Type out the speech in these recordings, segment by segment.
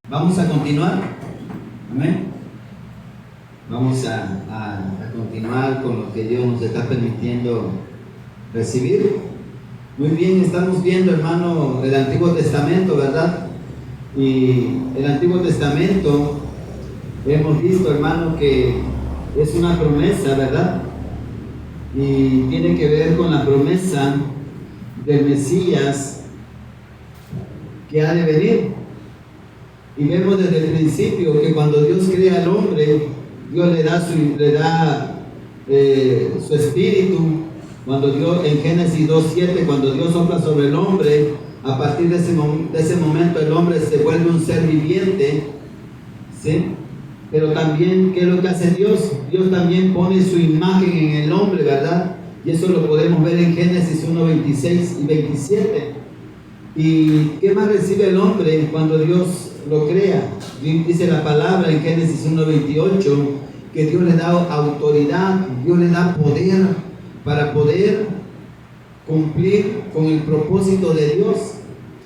Vamos a continuar. Amén. Vamos a continuar con lo que Dios nos está permitiendo recibir. Muy bien, estamos viendo, hermano, el Antiguo Testamento, ¿verdad? Y el Antiguo Testamento, hemos visto, hermano, que es una promesa, ¿verdad? Y tiene que ver con la promesa del Mesías que ha de venir. Y vemos desde el principio que cuando Dios crea al hombre, Dios le da su espíritu. Cuando Dios, en Génesis 2:7, cuando Dios sopla sobre el hombre, a partir de ese momento el hombre se vuelve un ser viviente, ¿sí? Pero también, ¿qué es lo que hace Dios? Dios también pone su imagen en el hombre, ¿verdad? Y eso lo podemos ver en Génesis 1:26 y 27. ¿Y qué más recibe el hombre cuando Dios lo crea? Dice la palabra en Génesis 1:28 que Dios le da autoridad, Dios le da poder para poder cumplir con el propósito de Dios.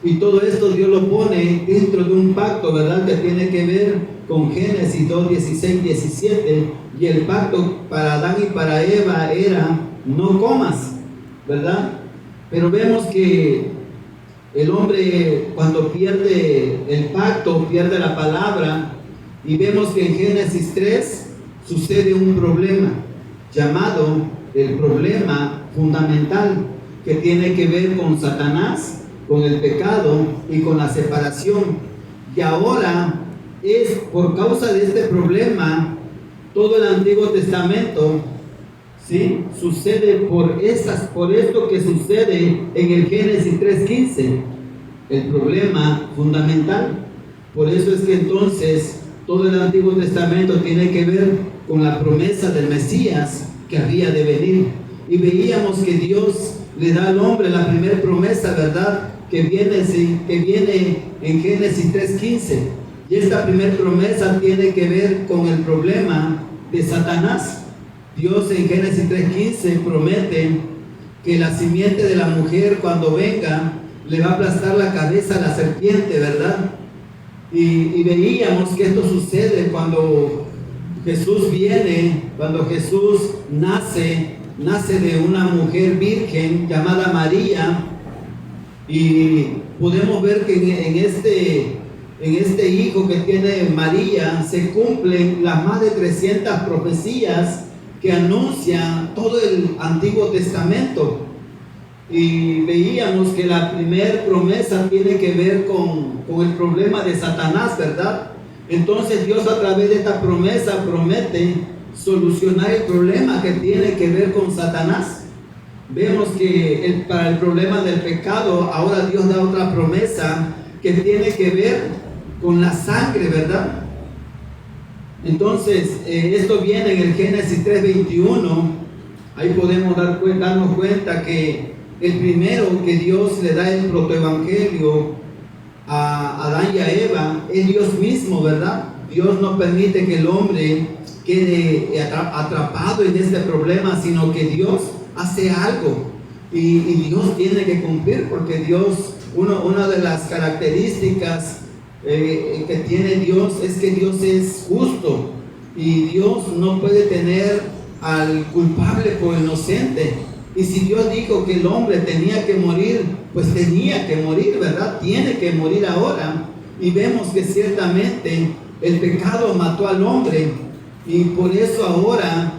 Y todo esto Dios lo pone dentro de un pacto, ¿verdad? Que tiene que ver con Génesis 2:16, 17. Y el pacto para Adán y para Eva era: no comas, ¿verdad? Pero vemos que el hombre, cuando pierde el pacto, pierde la palabra. Y vemos que en Génesis 3 sucede un problema llamado el problema fundamental, que tiene que ver con Satanás, con el pecado y con la separación. Y ahora es por causa de este problema todo el Antiguo Testamento, ¿sí? Sucede por esto que sucede en el Génesis 3:15, el problema fundamental. Por eso es que entonces todo el Antiguo Testamento tiene que ver con la promesa del Mesías que había de venir. Y veíamos que Dios le da al hombre la primera promesa, ¿verdad? Que viene en Génesis 3:15. Y esta primera promesa tiene que ver con el problema de Satanás. Dios en Génesis 3:15 promete que la simiente de la mujer, cuando venga, le va a aplastar la cabeza a la serpiente, ¿verdad? Y veíamos que esto sucede cuando Jesús viene, cuando Jesús nace de una mujer virgen llamada María. Y podemos ver que en este hijo que tiene María se cumplen las más de 300 profecías que anuncian todo el Antiguo Testamento. Y veíamos que la primera promesa tiene que ver con el problema de Satanás, ¿verdad? Entonces Dios, a través de esta promesa, promete solucionar el problema que tiene que ver con Satanás. Vemos que para el problema del pecado, ahora Dios da otra promesa que tiene que ver con la sangre, ¿verdad? Entonces, esto viene en el Génesis 3:21. Ahí podemos darnos cuenta que el primero que Dios le da el protoevangelio a Adán y a Eva es Dios mismo, ¿verdad? Dios no permite que el hombre quede atrapado en este problema, sino que Dios hace algo y Dios tiene que cumplir, porque Dios, una de las características que tiene Dios es que Dios es justo, y Dios no puede tener al culpable por inocente. Y si Dios dijo que el hombre tenía que morir, pues tenía que morir, ¿verdad? Tiene que morir ahora. Y vemos que ciertamente el pecado mató al hombre, y por eso ahora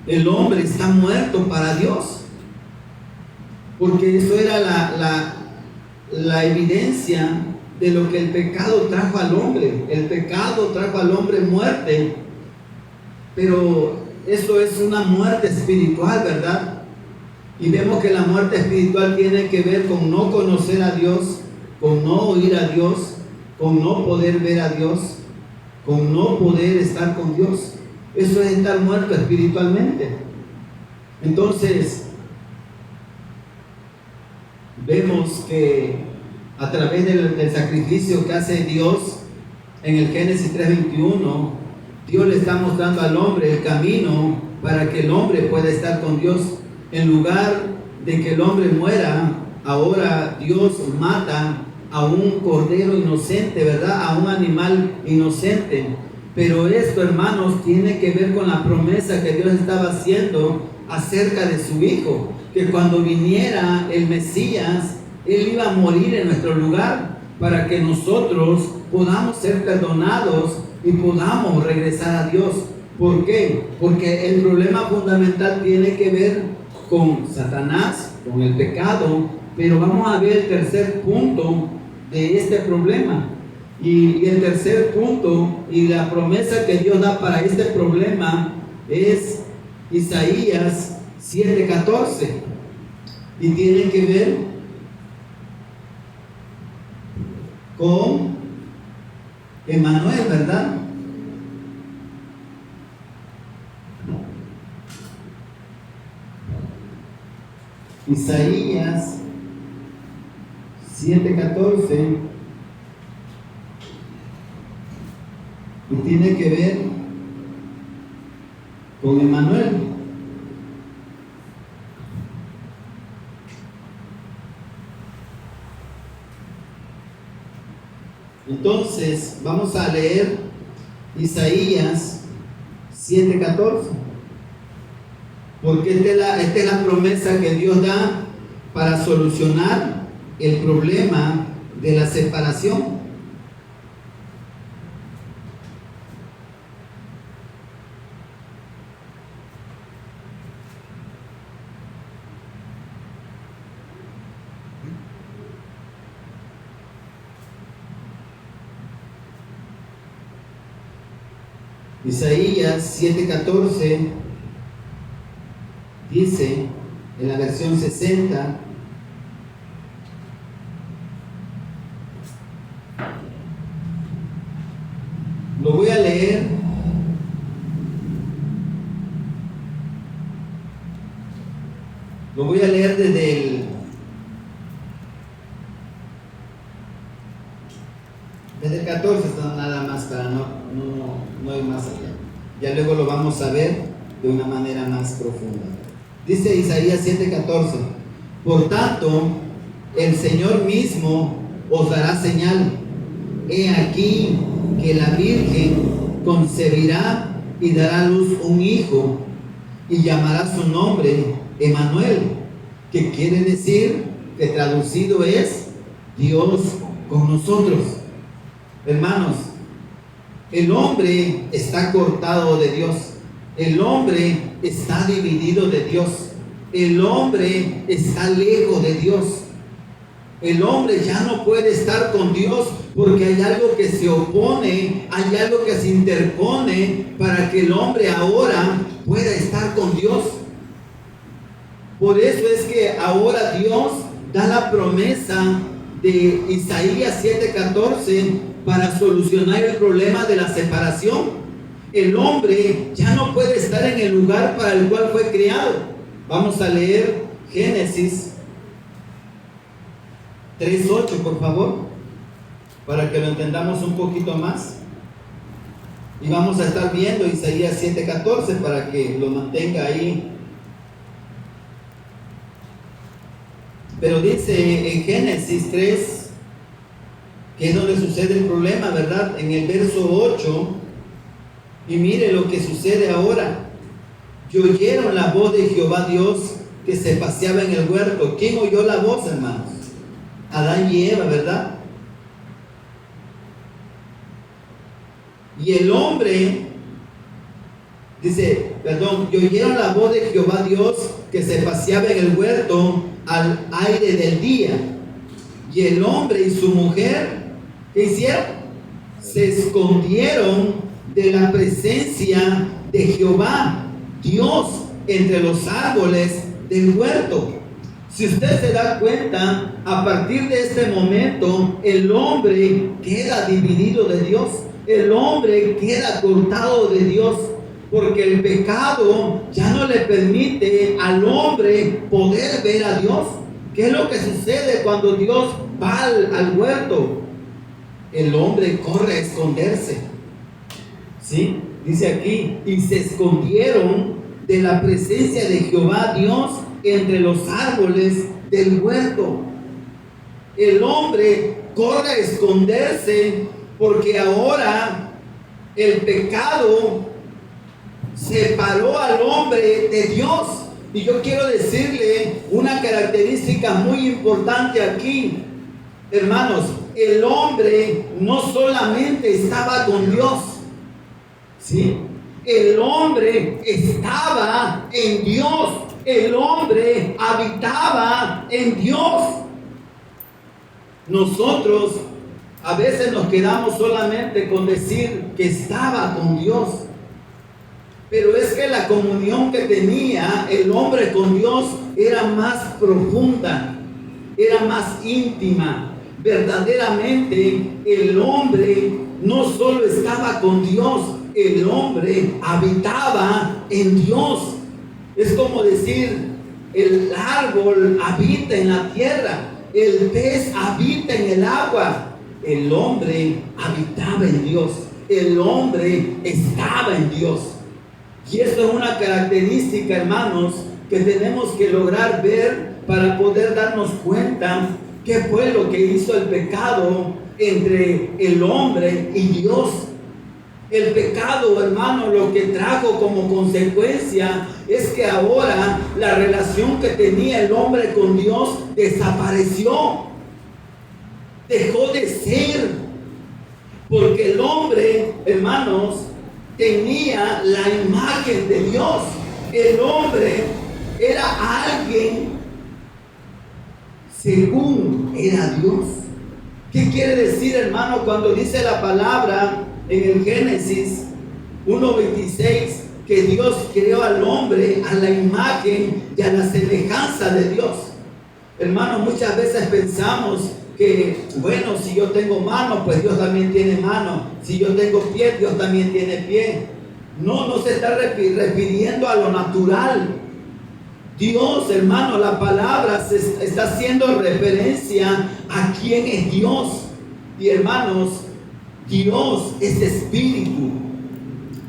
el hombre está muerto para Dios, porque eso era la evidencia de lo que el pecado trajo al hombre. El pecado trajo al hombre muerte, pero eso es una muerte espiritual, ¿verdad? Y vemos que la muerte espiritual tiene que ver con no conocer a Dios, con no oír a Dios, con no poder ver a Dios, con no poder estar con Dios. Eso es estar muerto espiritualmente. Entonces, vemos que a través del sacrificio que hace Dios en el Génesis 3:21, Dios le está mostrando al hombre el camino para que el hombre pueda estar con Dios. En lugar de que el hombre muera, ahora Dios mata a un cordero inocente, ¿verdad? A un animal inocente. Pero esto, hermanos, tiene que ver con la promesa que Dios estaba haciendo acerca de su Hijo, que cuando viniera el Mesías, Él iba a morir en nuestro lugar para que nosotros podamos ser perdonados y podamos regresar a Dios. ¿Por qué? Porque el problema fundamental tiene que ver con Satanás, con el pecado, pero vamos a ver el tercer punto de este problema. Y el tercer punto y la promesa que Dios da para este problema es Isaías 7:14. Y tiene que ver con Emmanuel, ¿verdad? Isaías 7:14 y tiene que ver con Emmanuel. Entonces vamos a leer Isaías 7:14, porque esta es la promesa que Dios da para solucionar el problema de la separación. Isaías 7:14 dice en la versión 60: lo voy a leer desde el 14, nada más para no ir más allá. Ya luego lo vamos a ver de una manera más profunda. Dice Isaías 7:14: por tanto, el Señor mismo os dará señal. He aquí que la Virgen concebirá y dará a luz un hijo, y llamará su nombre Emmanuel, que quiere decir, que traducido es Dios con nosotros. Hermanos, el hombre está cortado de Dios. El hombre está dividido de Dios. El hombre está lejos de Dios. El hombre ya no puede estar con Dios porque hay algo que se opone, hay algo que se interpone para que el hombre ahora pueda estar con Dios. Por eso es que ahora Dios da la promesa de Isaías 7:14 para solucionar el problema de la separación. El hombre ya no puede estar en el lugar para el cual fue creado. Vamos a leer Génesis 3:8, por favor, para que lo entendamos un poquito más. Y vamos a estar viendo Isaías 7:14 para que lo mantenga ahí. Pero dice en Génesis 3, que es donde sucede el problema, ¿verdad? En el verso 8, y mire lo que sucede ahora. Y oyeron la voz de Jehová Dios que se paseaba en el huerto. ¿Quién oyó la voz, hermanos? Adán y Eva, ¿verdad? Y el hombre, dice, y oyeron la voz de Jehová Dios que se paseaba en el huerto al aire del día. Y el hombre y su mujer, ¿qué hicieron? Se escondieron de la presencia de Jehová Dios entre los árboles del huerto. Si usted se da cuenta, a partir de este momento, el hombre queda dividido de Dios. El hombre queda cortado de Dios, porque el pecado ya no le permite al hombre poder ver a Dios. ¿Qué es lo que sucede cuando Dios va al huerto? El hombre corre a esconderse. ¿Sí? Dice aquí, y se escondieron de la presencia de Jehová Dios entre los árboles del huerto. El hombre corre a esconderse, porque ahora el pecado separó al hombre de Dios. Y yo quiero decirle una característica muy importante aquí, hermanos. El hombre no solamente estaba con Dios, ¿sí? El hombre estaba en Dios. El hombre habitaba en Dios. Nosotros a veces nos quedamos solamente con decir que estaba con Dios. Pero es que la comunión que tenía el hombre con Dios era más profunda, era más íntima. Verdaderamente el hombre no solo estaba con Dios, el hombre habitaba en Dios. Es como decir, el árbol habita en la tierra, el pez habita en el agua. El hombre habitaba en Dios, el hombre estaba en Dios. Y esto es una característica, hermanos, que tenemos que lograr ver para poder darnos cuenta qué fue lo que hizo el pecado entre el hombre y Dios. El pecado, hermano, lo que trajo como consecuencia es que ahora la relación que tenía el hombre con Dios desapareció. Dejó de ser. Porque el hombre, hermanos, tenía la imagen de Dios. El hombre era alguien según era Dios. ¿Qué quiere decir, hermano, cuando dice la palabra en el Génesis 1:26 que Dios creó al hombre a la imagen y a la semejanza de Dios? Hermano, muchas veces pensamos que, bueno, si yo tengo mano, pues Dios también tiene mano. Si yo tengo pie, Dios también tiene pie. No se está refiriendo a lo natural. Dios, hermano, la palabra se está haciendo referencia a quién es Dios. Y hermanos, Dios es espíritu.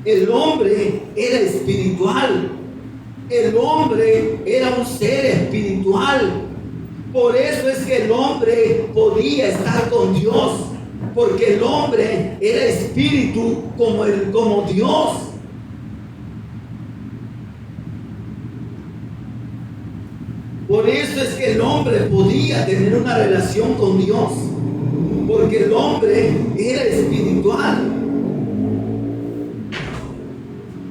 El hombre era espiritual. El hombre era un ser espiritual. Por eso es que el hombre podía estar con Dios, porque el hombre era espíritu como Dios. Por eso es que el hombre podía tener una relación con Dios, porque el hombre era espiritual.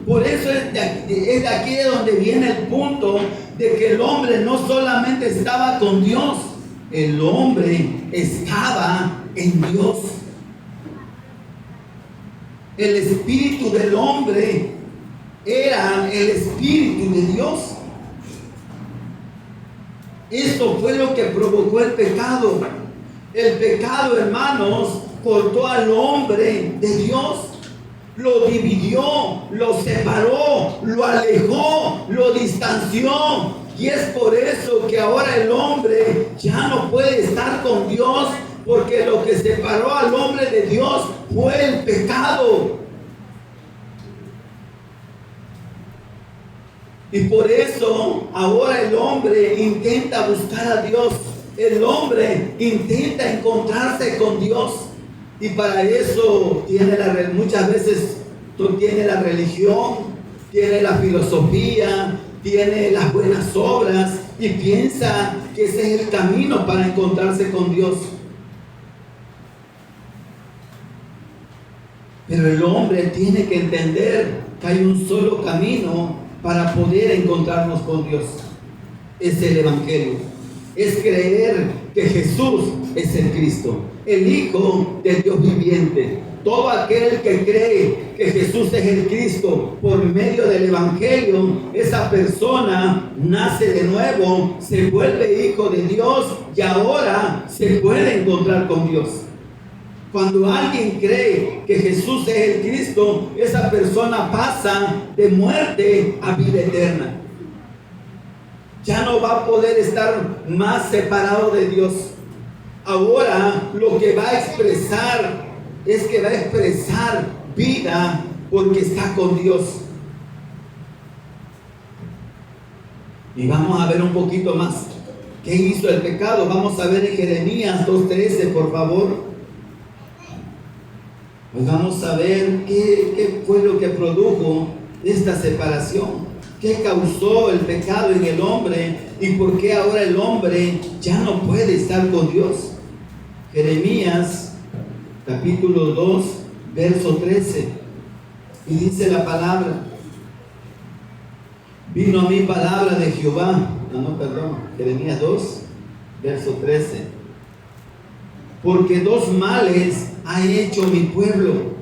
Por eso es de aquí de donde viene el punto de que el hombre no solamente estaba con Dios, el hombre estaba en Dios. El espíritu del hombre era el espíritu de Dios. Esto fue lo que provocó el pecado. El pecado, hermanos, cortó al hombre de Dios. Lo dividió, lo separó, lo alejó, lo distanció. Y es por eso que ahora el hombre ya no puede estar con Dios, porque lo que separó al hombre de Dios fue el pecado. Y por eso ahora el hombre intenta buscar a Dios. El hombre intenta encontrarse con Dios. Y para eso muchas veces tiene la religión, tiene la filosofía, tiene las buenas obras y piensa que ese es el camino para encontrarse con Dios. Pero el hombre tiene que entender que hay un solo camino para poder encontrarnos con Dios. Es el Evangelio. Es creer que Jesús es el Cristo, el Hijo del Dios viviente. Todo aquel que cree que Jesús es el Cristo por medio del Evangelio, esa persona nace de nuevo, se vuelve hijo de Dios y ahora se puede encontrar con Dios. Cuando alguien cree que Jesús es el Cristo, esa persona pasa de muerte a vida eterna. Ya no va a poder estar más separado de Dios. Ahora lo que va a expresar es que va a expresar vida porque está con Dios. Y vamos a ver un poquito más. ¿Qué hizo el pecado? Vamos a ver en Jeremías 2:13, por favor. Pues vamos a ver qué fue lo que produjo esta separación. ¿Qué causó el pecado en el hombre? ¿Y por qué ahora el hombre ya no puede estar con Dios? Jeremías capítulo 2, verso 13. Y dice la palabra: vino a mí palabra de Jehová. Jeremías 2, verso 13. Porque dos males ha hecho mi pueblo.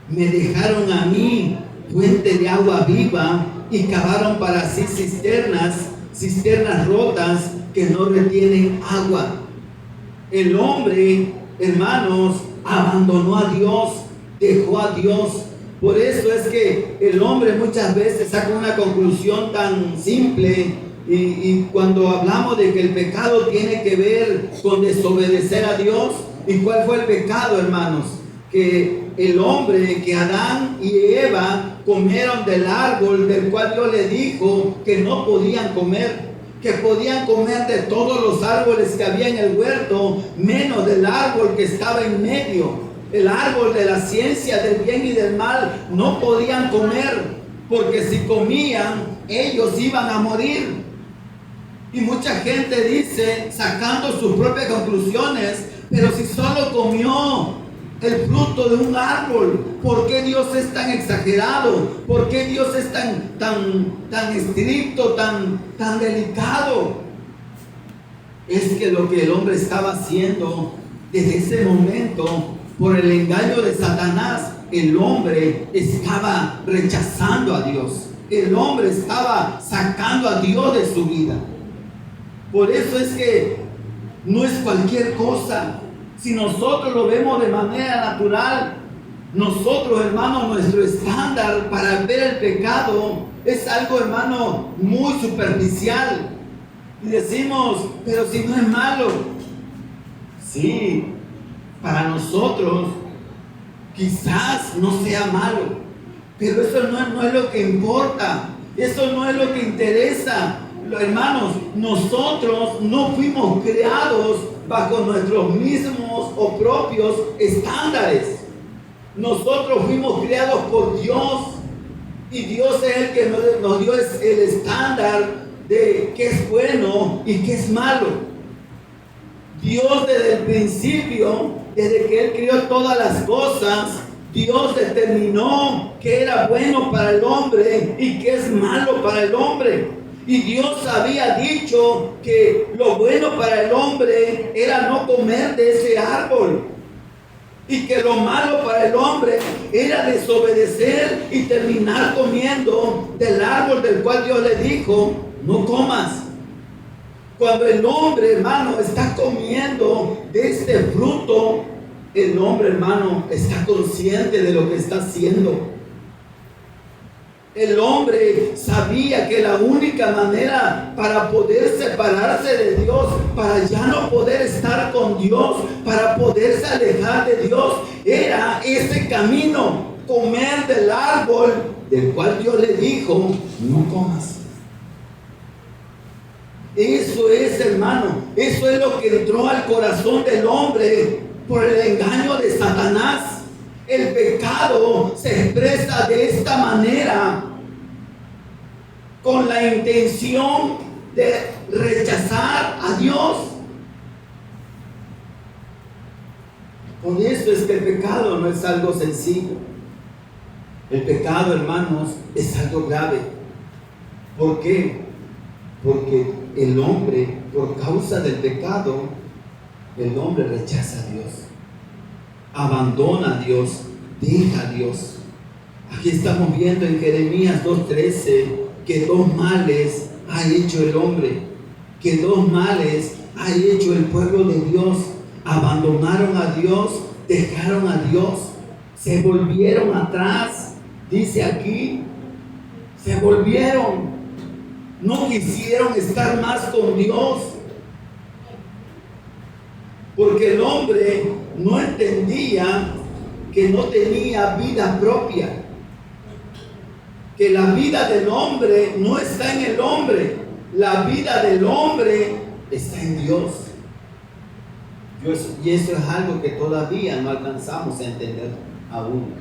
Me dejaron a mí fuente de agua viva y cavaron para sí cisternas rotas que no retienen agua. El hombre, hermanos, abandonó a Dios, dejó a Dios. Por eso es que el hombre muchas veces saca una conclusión tan simple y cuando hablamos de que el pecado tiene que ver con desobedecer a Dios. ¿Y cuál fue el pecado, hermanos? Que el hombre, que Adán y Eva comieron del árbol del cual Dios le dijo que no podían comer, que podían comer de todos los árboles que había en el huerto, menos del árbol que estaba en medio. El árbol de la ciencia del bien y del mal no podían comer, porque si comían, ellos iban a morir. Y mucha gente dice, sacando sus propias conclusiones, pero si solo comió el fruto de un árbol, ¿por qué Dios es tan exagerado? ¿Por qué Dios es tan estricto, tan delicado? Es que lo que el hombre estaba haciendo desde ese momento, por el engaño de Satanás, el hombre estaba rechazando a Dios. El hombre estaba sacando a Dios de su vida. Por eso es que no es cualquier cosa. Si nosotros lo vemos de manera natural, nosotros, hermano, nuestro estándar para ver el pecado es algo, hermano, muy superficial. Y decimos, pero si no es malo. Sí, para nosotros quizás no sea malo, pero eso no es lo que importa. Eso no es lo que interesa. Hermanos, nosotros no fuimos creados bajo nuestros mismos o propios estándares. Nosotros fuimos creados por Dios, y Dios es el que nos dio el estándar de qué es bueno y qué es malo. Dios desde el principio, desde que Él creó todas las cosas, Dios determinó qué era bueno para el hombre y qué es malo para el hombre. Y Dios había dicho que lo bueno para el hombre era no comer de ese árbol, y que lo malo para el hombre era desobedecer y terminar comiendo del árbol del cual Dios le dijo, no comas. Cuando el hombre, hermano, está comiendo de este fruto, el hombre, hermano, está consciente de lo que está haciendo. El hombre sabía que la única manera para poder separarse de Dios, para ya no poder estar con Dios, para poderse alejar de Dios, era ese camino, comer del árbol del cual Dios le dijo, no comas. Eso es, hermano, eso es lo que entró al corazón del hombre por el engaño de Satanás. El pecado se expresa de esta manera, con la intención de rechazar a Dios. Por eso es que el pecado no es algo sencillo. El pecado, hermanos, es algo grave. ¿Por qué? Porque el hombre, por causa del pecado, el hombre rechaza a Dios, abandona a Dios, deja a Dios. Aquí estamos viendo en Jeremías 2:13 que dos males ha hecho el hombre, que dos males ha hecho el pueblo de Dios. Abandonaron a Dios, dejaron a Dios, se volvieron atrás. Dice aquí, se volvieron, no quisieron estar más con Dios, porque el hombre no entendía que no tenía vida propia, que la vida del hombre no está en el hombre. La vida del hombre está en Dios. Y eso es algo que todavía no alcanzamos a entender aún.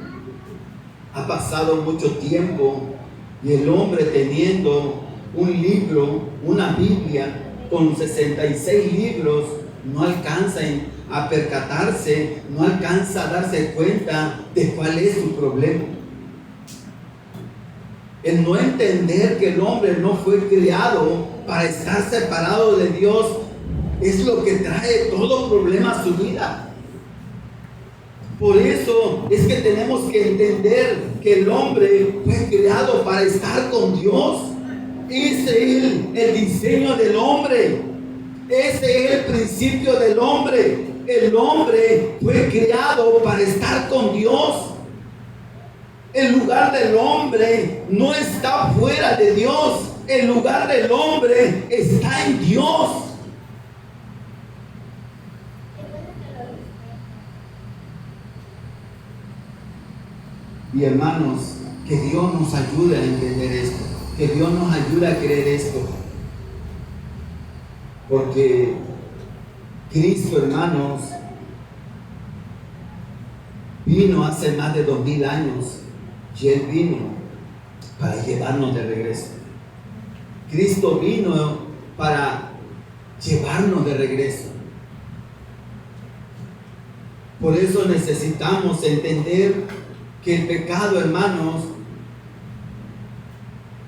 Ha pasado mucho tiempo y el hombre teniendo un libro, una Biblia con 66 libros, no alcanza a percatarse, no alcanza a darse cuenta de cuál es su problema. El no entender que el hombre no fue creado para estar separado de Dios es lo que trae todo problema a su vida. Por eso es que tenemos que entender que el hombre fue creado para estar con Dios. Ese es el diseño del hombre. Ese es el principio del hombre. El hombre fue creado para estar con Dios. El lugar del hombre no está fuera de Dios. El lugar del hombre está en Dios. Y hermanos, que Dios nos ayude a entender esto. Que Dios nos ayude a creer esto. Porque Cristo, hermanos, vino hace más de 2000 años. Y Él vino para llevarnos de regreso. Cristo vino para llevarnos de regreso. Por eso necesitamos entender que el pecado, hermanos,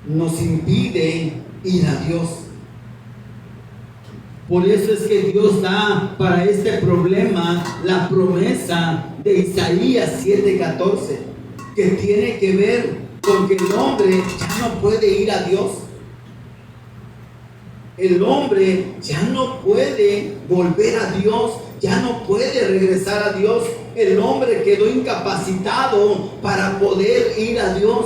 nos impide ir a Dios. Por eso es que Dios da para este problema la promesa de Isaías 7:14, que tiene que ver con que el hombre ya no puede ir a Dios. El hombre ya no puede volver a Dios, ya no puede regresar a Dios. El hombre quedó incapacitado para poder ir a Dios.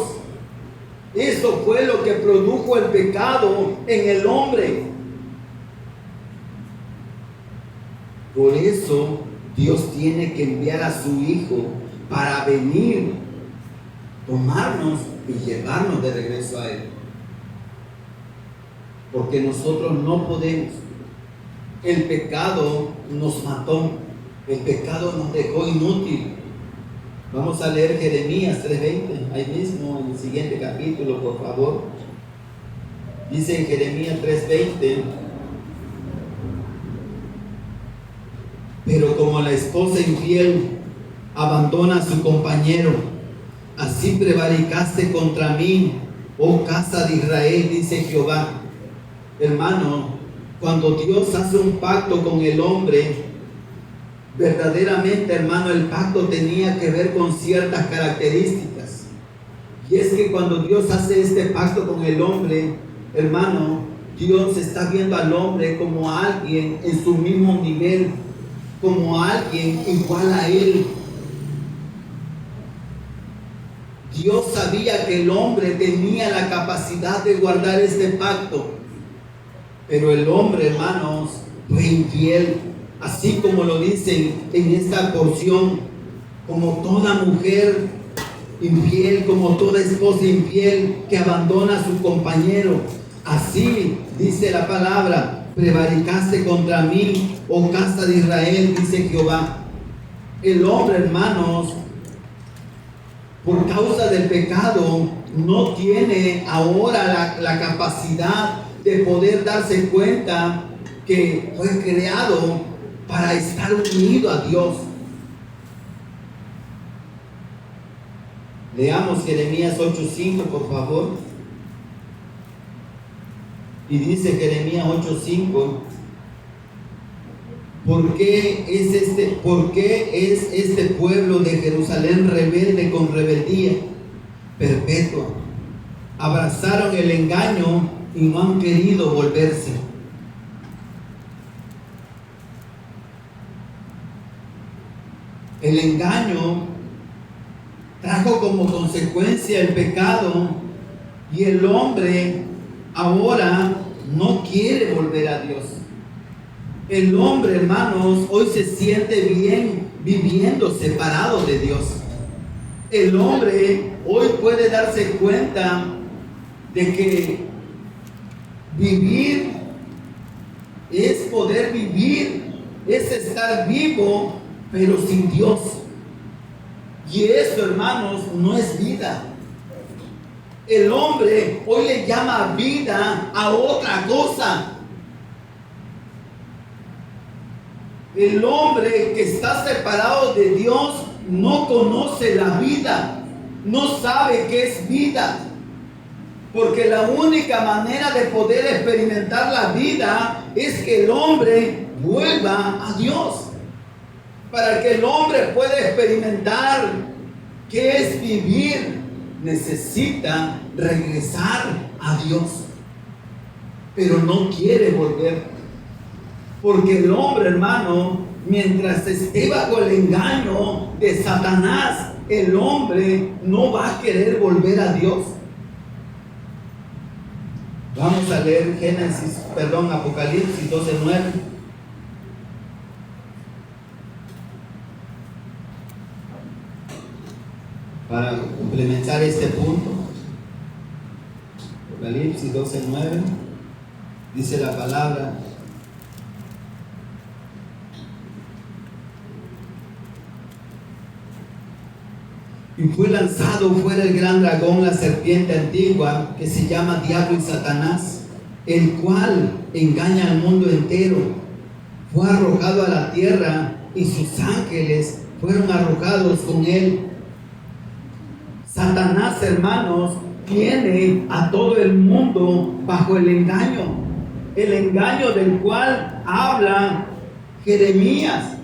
Eso fue lo que produjo el pecado en el hombre. Por eso Dios tiene que enviar a su Hijo para venir, tomarnos y llevarnos de regreso a Él. Porque nosotros no podemos. El pecado nos mató. El pecado nos dejó inútil. Vamos a leer Jeremías 3:20, ahí mismo en el siguiente capítulo, por favor. Dice en Jeremías 3:20: pero como la esposa infiel abandona a su compañero, así prevaricaste contra mí, oh casa de Israel, dice Jehová. Hermano, cuando Dios hace un pacto con el hombre, verdaderamente, hermano, el pacto tenía que ver con ciertas características. Y es que cuando Dios hace este pacto con el hombre, hermano, Dios está viendo al hombre como alguien en su mismo nivel, como alguien igual a él. Dios sabía que el hombre tenía la capacidad de guardar este pacto, pero el hombre, hermanos, fue infiel, así como lo dicen en esta porción, como toda mujer infiel, como toda esposa infiel que abandona a su compañero. Así dice la palabra: prevaricaste contra mí, oh casa de Israel, dice Jehová. El hombre, hermanos, por causa del pecado, no tiene ahora la capacidad de poder darse cuenta que fue creado para estar unido a Dios. Leamos Jeremías 8:5, por favor. Y dice Jeremías 8:5: ¿Por qué es este pueblo de Jerusalén rebelde con rebeldía perpetua? Abrazaron el engaño y no han querido volverse. El engaño trajo como consecuencia el pecado, y el hombre ahora no quiere volver a Dios. El hombre, hermanos, hoy se siente bien viviendo separado de Dios. El hombre hoy puede darse cuenta de que vivir es poder vivir, es estar vivo, pero sin Dios. Y eso, hermanos, no es vida. El hombre hoy le llama vida a otra cosa. El hombre que está separado de Dios no conoce la vida, no sabe qué es vida. Porque la única manera de poder experimentar la vida es que el hombre vuelva a Dios. Para que el hombre pueda experimentar qué es vivir, necesita regresar a Dios. Pero no quiere volver. Porque el hombre, hermano, mientras esté bajo el engaño de Satanás, el hombre no va a querer volver a Dios. Vamos a leer Apocalipsis 12:9. Para complementar este punto. Apocalipsis 12:9 dice la palabra: y fue lanzado fuera el gran dragón, la serpiente antigua, que se llama Diablo y Satanás, el cual engaña al mundo entero. Fue arrojado a la tierra y sus ángeles fueron arrojados con él. Satanás, hermanos, tiene a todo el mundo bajo el engaño del cual habla Jeremías.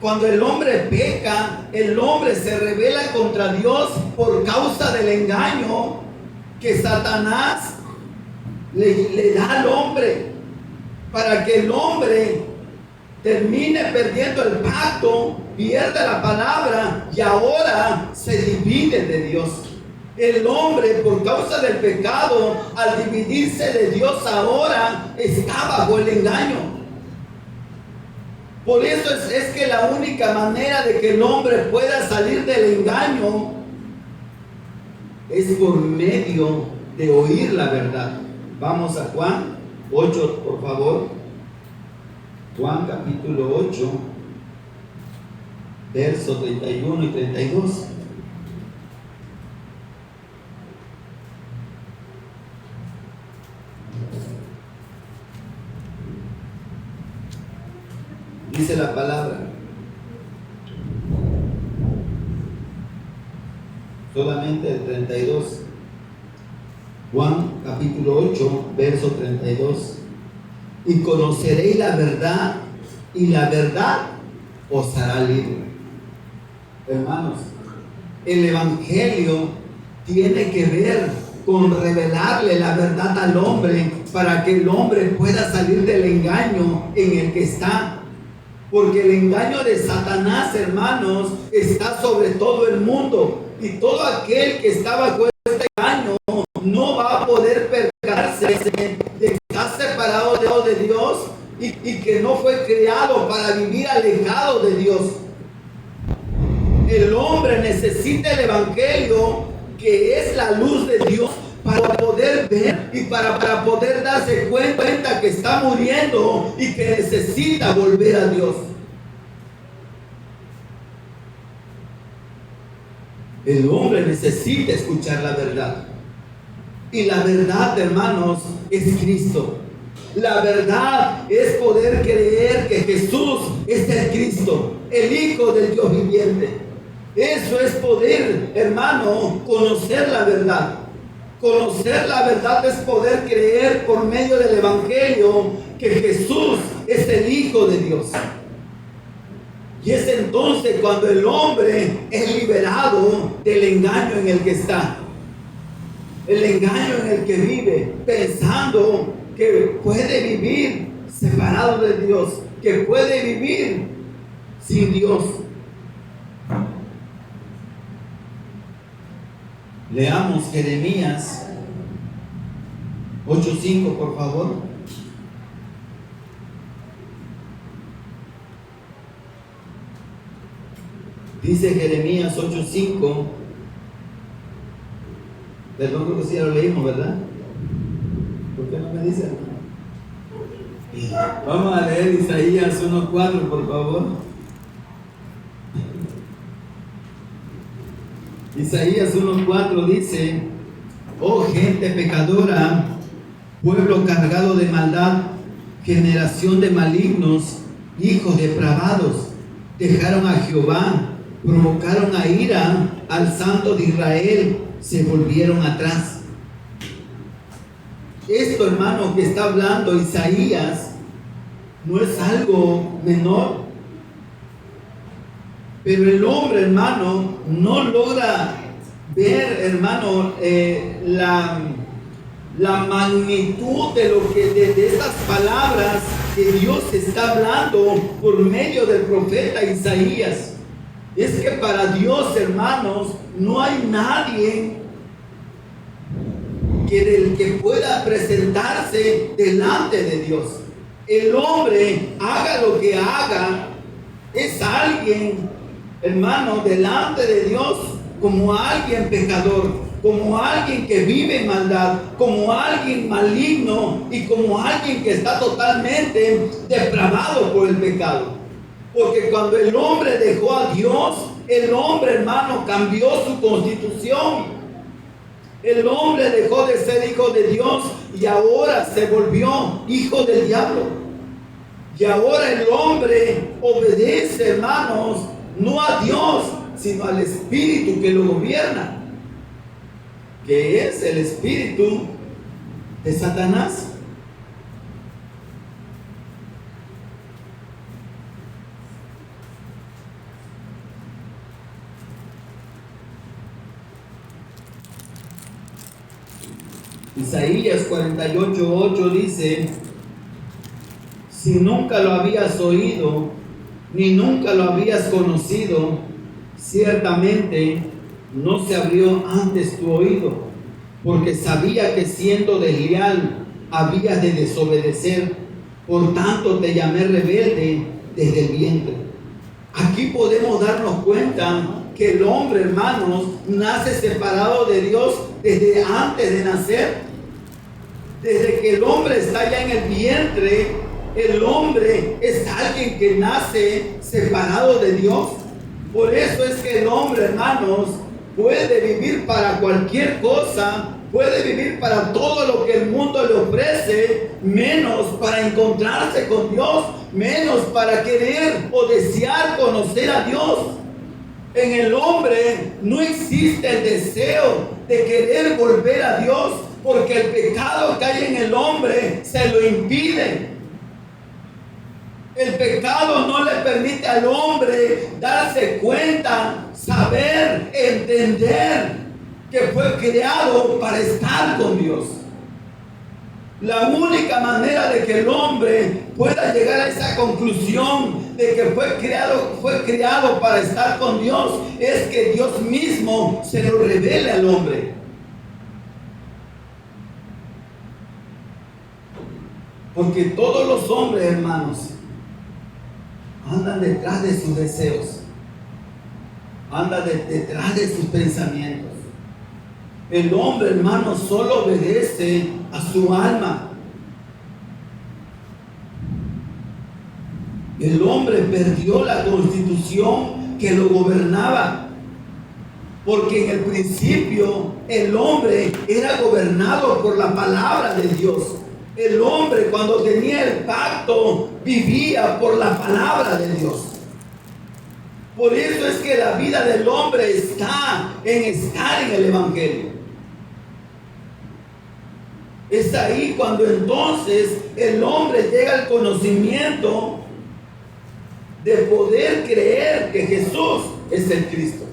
Cuando el hombre peca, el hombre se rebela contra Dios por causa del engaño que Satanás le da al hombre, para que el hombre termine perdiendo el pacto, pierda la palabra y ahora se divide de Dios. El hombre, por causa del pecado, al dividirse de Dios ahora, está bajo el engaño. Por eso es que la única manera de que el hombre pueda salir del engaño es por medio de oír la verdad. Vamos a Juan 8, por favor. Juan capítulo 8, versos 31 y 32. Dice la palabra, solamente el 32. Juan capítulo 8, verso 32. Y conoceréis la verdad, y la verdad os hará libre. Hermanos, el evangelio tiene que ver con revelarle la verdad al hombre, para que el hombre pueda salir del engaño en el que está. Porque el engaño de Satanás, hermanos, está sobre todo el mundo. Y todo aquel que está bajo este engaño no va a poder percatarse de que está separado de Dios y que no fue creado para vivir alejado de Dios. El hombre necesita el evangelio, que es la luz de Dios, para poder ver y para poder darse cuenta que está muriendo y que necesita volver a Dios. El hombre necesita escuchar la verdad. Y la verdad, hermanos, es Cristo. La verdad es poder creer que Jesús es el Cristo, el Hijo del Dios viviente. Eso es poder, hermano, conocer la verdad. Conocer la verdad es poder creer por medio del evangelio que Jesús es el Hijo de Dios. Y es entonces cuando el hombre es liberado del engaño en el que está. El engaño en el que vive, pensando que puede vivir separado de Dios, que puede vivir sin Dios. Leamos Jeremías 8:5, por favor. Dice Jeremías 8:5. Perdón, creo que sí ya lo leímos, ¿verdad? ¿Por qué no me dice? Vamos a leer Isaías 1:4, por favor. Isaías 1:4 dice: oh gente pecadora, pueblo cargado de maldad, generación de malignos, hijos depravados, dejaron a Jehová, provocaron a ira al Santo de Israel, se volvieron atrás. Esto, hermano, que está hablando Isaías, no es algo menor. Pero el hombre, hermano, no logra ver, hermano, la magnitud de estas palabras que Dios está hablando por medio del profeta Isaías. Es que para Dios, hermanos, no hay nadie que pueda presentarse delante de Dios. El hombre, haga lo que haga, es alguien, hermano, delante de Dios, como alguien pecador, como alguien que vive en maldad, como alguien maligno y como alguien que está totalmente depravado por el pecado. Porque cuando el hombre dejó a Dios, el hombre, hermano, cambió su constitución. El hombre dejó de ser hijo de Dios y ahora se volvió hijo del diablo. Y ahora el hombre obedece, hermanos, no a Dios, sino al espíritu que lo gobierna, que es el espíritu de Satanás. Isaías 48:8 dice: si nunca lo habías oído, ni nunca lo habías conocido, ciertamente no se abrió antes tu oído, porque sabía que siendo desleal habías de desobedecer, por tanto te llamé rebelde desde el vientre. Aquí podemos darnos cuenta que el hombre, hermanos, nace separado de Dios desde antes de nacer. Desde que el hombre está ya en el vientre, el hombre es alguien que nace separado de Dios. Por eso es que el hombre, hermanos, puede vivir para cualquier cosa, puede vivir para todo lo que el mundo le ofrece, menos para encontrarse con Dios, menos para querer o desear conocer a Dios. En el hombre no existe el deseo de querer volver a Dios, porque el pecado que hay en el hombre se lo impide. El pecado no le permite al hombre darse cuenta, saber, entender que fue creado para estar con Dios. La única manera de que el hombre pueda llegar a esa conclusión de que fue creado para estar con Dios es que Dios mismo se lo revele al hombre. Porque todos los hombres, hermanos, andan detrás de sus deseos, andan detrás de sus pensamientos. El hombre, hermano, solo obedece a su alma. El hombre perdió la constitución que lo gobernaba, porque en el principio el hombre era gobernado por la palabra de Dios. El hombre, cuando tenía el pacto, vivía por la palabra de Dios. Por eso es que la vida del hombre está en estar en el Evangelio. Es ahí cuando entonces el hombre llega al conocimiento de poder creer que Jesús es el Cristo.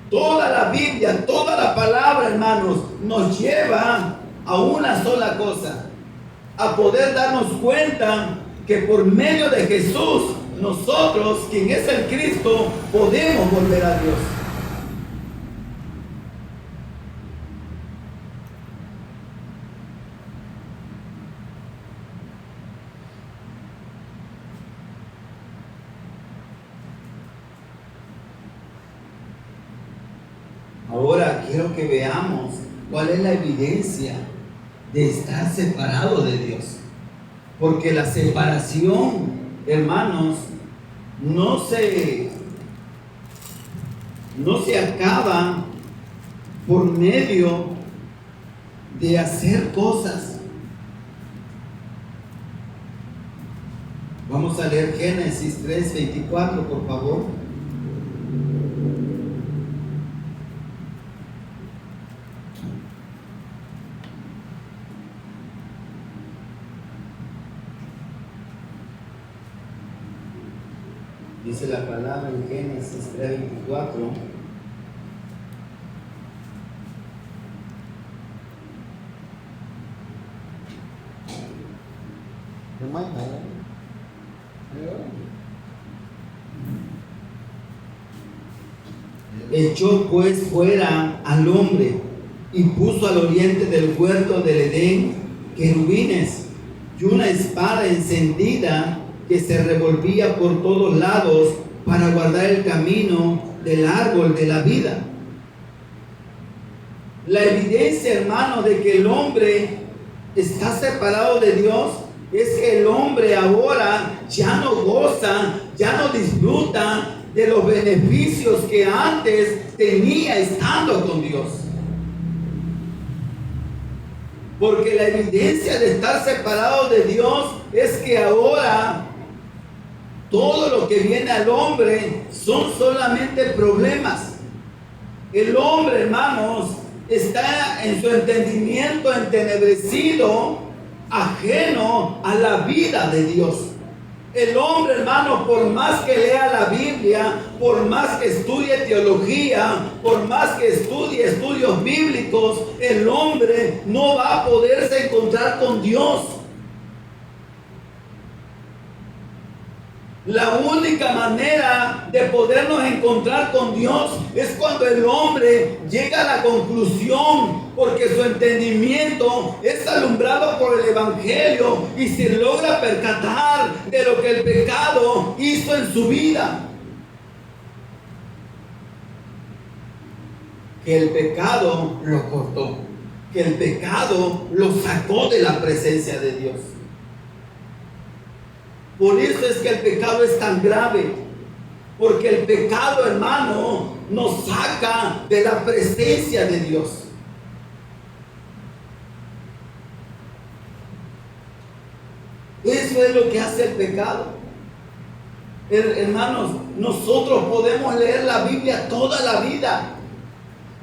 Toda la Biblia, toda la palabra, hermanos, nos lleva a una sola cosa: a poder darnos cuenta que por medio de Jesús, nosotros, quien es el Cristo, podemos volver a Dios. Ahora quiero que veamos cuál es la evidencia de estar separado de Dios. Porque la separación, hermanos, no se acaba por medio de hacer cosas. Vamos a leer Génesis 3:24, por favor. Dice la palabra en Génesis 3:24. Echó pues fuera al hombre y puso al oriente del huerto del Edén querubines y una espada encendida que se revolvía por todos lados para guardar el camino del árbol de la vida. La evidencia, hermano, de que el hombre está separado de Dios es que el hombre ahora ya no goza, ya no disfruta de los beneficios que antes tenía estando con Dios. Porque la evidencia de estar separado de Dios es que ahora todo lo que viene al hombre son solamente problemas. El hombre, hermanos, está en su entendimiento entenebrecido, ajeno a la vida de Dios. El hombre, hermano, por más que lea la Biblia, por más que estudie teología, por más que estudie estudios bíblicos, el hombre no va a poderse encontrar con Dios. La única manera de podernos encontrar con Dios es cuando el hombre llega a la conclusión, porque su entendimiento es alumbrado por el Evangelio y se logra percatar de lo que el pecado hizo en su vida. Que el pecado lo cortó, que el pecado lo sacó de la presencia de Dios. Por eso es que el pecado es tan grave, porque el pecado, hermano, nos saca de la presencia de Dios. Eso es lo que hace el pecado. Hermanos, nosotros podemos leer la Biblia toda la vida.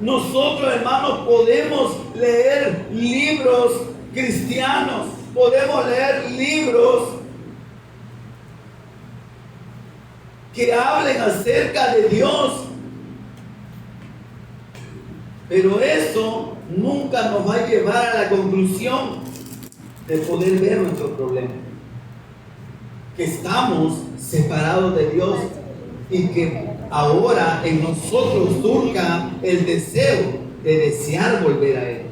Nosotros, hermanos, podemos leer libros cristianos, podemos leer libros que hablen acerca de Dios, pero eso nunca nos va a llevar a la conclusión de poder ver nuestro problema, que estamos separados de Dios y que ahora en nosotros surja el deseo de desear volver a Él.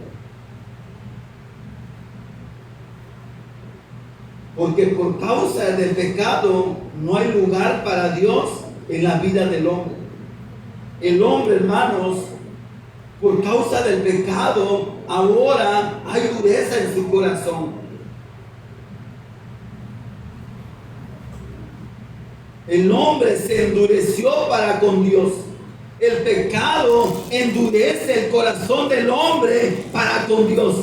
Porque por causa del pecado no hay lugar para Dios en la vida del hombre. El hombre, hermanos, por causa del pecado, ahora hay dureza en su corazón. El hombre se endureció para con Dios. El pecado endurece el corazón del hombre para con Dios.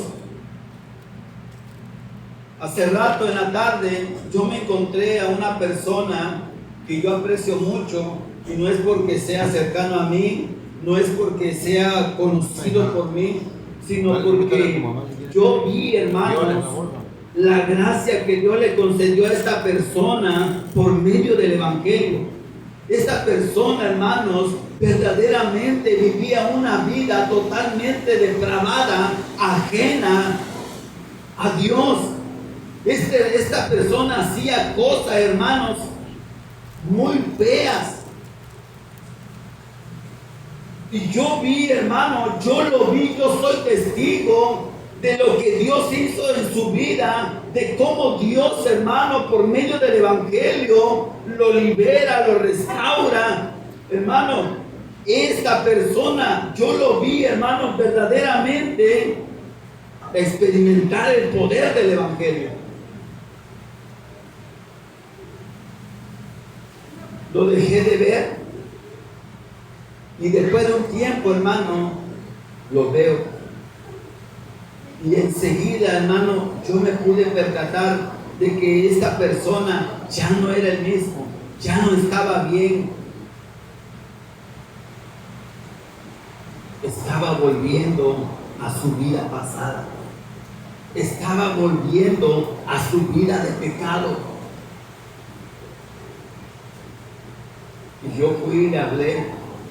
Hace rato en la tarde yo me encontré a una persona que yo aprecio mucho, y no es porque sea cercano a mí, no es porque sea conocido por mí, sino porque yo vi, hermanos, la gracia que Dios le concedió a esta persona por medio del Evangelio. Esta persona, hermanos, verdaderamente vivía una vida totalmente depravada, ajena a Dios. Esta persona hacía cosas, hermanos, muy feas. Y yo vi, hermano, yo lo vi, yo soy testigo de lo que Dios hizo en su vida, de cómo Dios, hermano, por medio del Evangelio, lo libera, lo restaura. Hermano, esta persona, yo lo vi, hermano, verdaderamente experimentar el poder del Evangelio. lo dejé de ver. Y después de un tiempo, hermano, lo veo. Y enseguida, hermano, yo me pude percatar de que esta persona ya no era el mismo, ya no estaba bien. Estaba volviendo a su vida pasada. Estaba volviendo a su vida de pecado. Y yo fui y le hablé.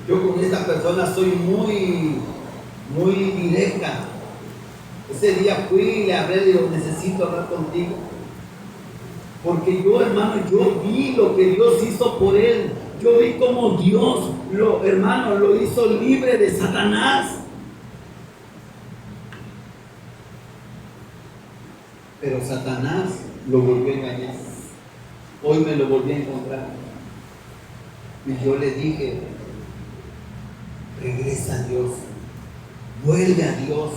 Yo con esta persona soy muy directa. Ese día fui y le hablé, le digo, necesito hablar contigo. Porque yo, hermano, yo vi lo que Dios hizo por él. Yo vi cómo Dios, hermano, lo hizo libre de Satanás. Pero Satanás lo volvió a engañar. Hoy me lo volví a encontrar. Y yo le dije, regresa a Dios, vuelve a Dios.